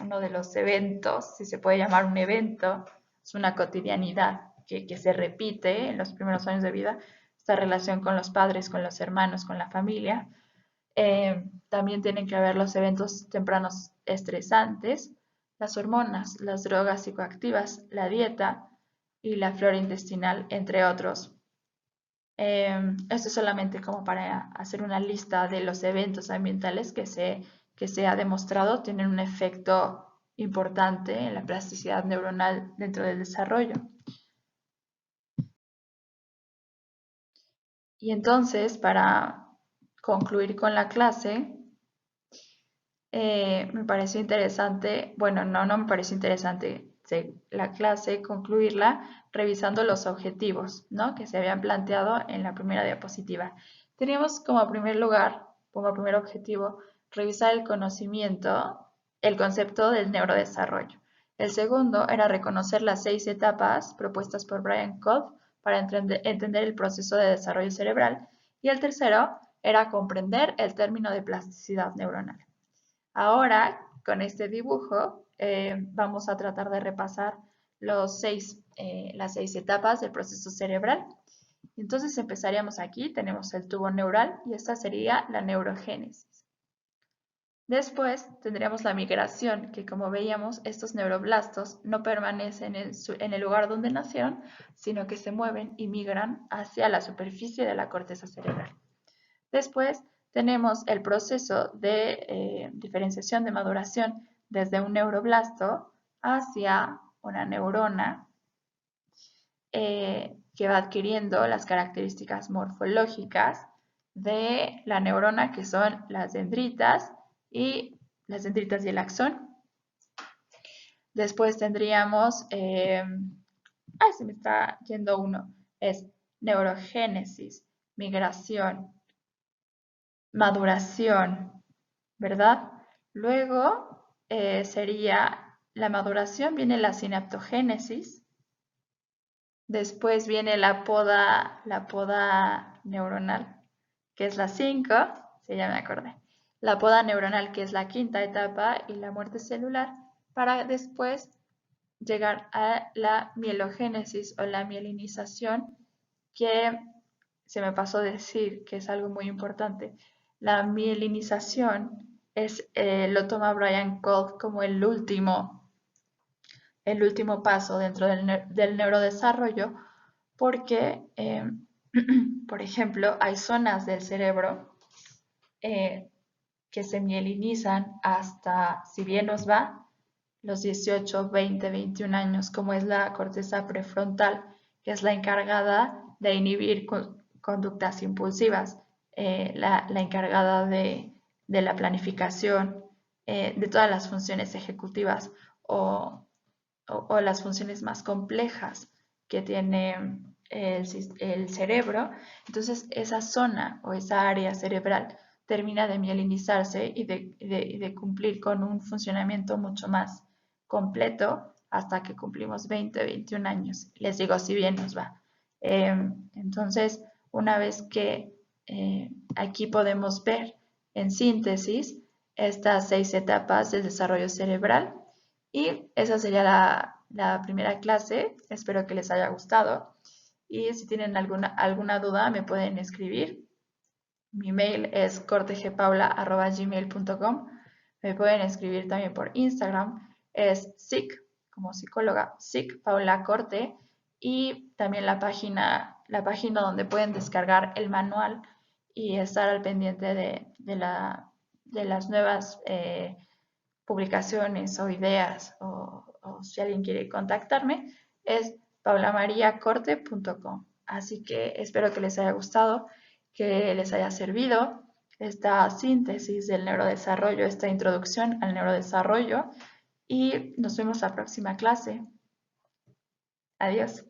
A: uno de los eventos, si se puede llamar un evento, es una cotidianidad que se repite en los primeros años de vida, esta relación con los padres, con los hermanos, con la familia. También tienen que haber los eventos tempranos estresantes, las hormonas, las drogas psicoactivas, la dieta y la flora intestinal, entre otros. Esto es solamente como para hacer una lista de los eventos ambientales que se ha demostrado tienen un efecto importante en la plasticidad neuronal dentro del desarrollo. Y entonces, para concluir con la clase, me pareció interesante, bueno, no me pareció interesante la clase, concluirla revisando los objetivos, ¿no? Que se habían planteado en la primera diapositiva. Teníamos como primer lugar, como primer objetivo, revisar el conocimiento, el concepto del neurodesarrollo. El segundo era reconocer las 6 etapas propuestas por Brian Kolb para entender el proceso de desarrollo cerebral. Y el tercero era comprender el término de plasticidad neuronal. Ahora, con este dibujo, vamos a tratar de repasar las 6 etapas del proceso cerebral. Entonces empezaríamos aquí, tenemos el tubo neural y esta sería la neurogénesis. Después tendríamos la migración, que como veíamos, estos neuroblastos no permanecen en el lugar donde nacieron, sino que se mueven y migran hacia la superficie de la corteza cerebral. Después tenemos el proceso de diferenciación de maduración desde un neuroblasto hacia una neurona que va adquiriendo las características morfológicas de la neurona, que son las dendritas y el axón. Después tendríamos, se me está yendo uno, es neurogénesis, migración, maduración, ¿verdad? Luego sería la maduración, viene la sinaptogénesis, después viene la poda neuronal, que es la 5, sí, ya me acordé. La poda neuronal, que es la quinta etapa, y la muerte celular, para después llegar a la mielogénesis o la mielinización, que se me pasó decir que es algo muy importante. La mielinización lo toma Brian Kolb como el último paso dentro del neurodesarrollo, porque, por ejemplo, hay zonas del cerebro que se mielinizan hasta, si bien nos va, los 18, 20, 21 años, como es la corteza prefrontal, que es la encargada de inhibir conductas impulsivas, la encargada de la planificación, de todas las funciones ejecutivas o las funciones más complejas que tiene el cerebro. Entonces esa zona o esa área cerebral termina de mielinizarse y de cumplir con un funcionamiento mucho más completo hasta que cumplimos 20, 21 años. Les digo, si bien nos va. Entonces, una vez que aquí podemos ver en síntesis estas 6 etapas del desarrollo cerebral, y esa sería la primera clase. Espero que les haya gustado. Y si tienen alguna duda, me pueden escribir. Mi mail es cortegpaula@gmail.com. Me pueden escribir también por Instagram. Es psic, como psicóloga, psic Paula Corte. Y también la página donde pueden descargar el manual y estar al pendiente de las nuevas publicaciones o ideas o si alguien quiere contactarme, es paulamariacorte.com. Así que espero que les haya gustado, que les haya servido esta síntesis del neurodesarrollo, esta introducción al neurodesarrollo, y nos vemos la próxima clase. Adiós.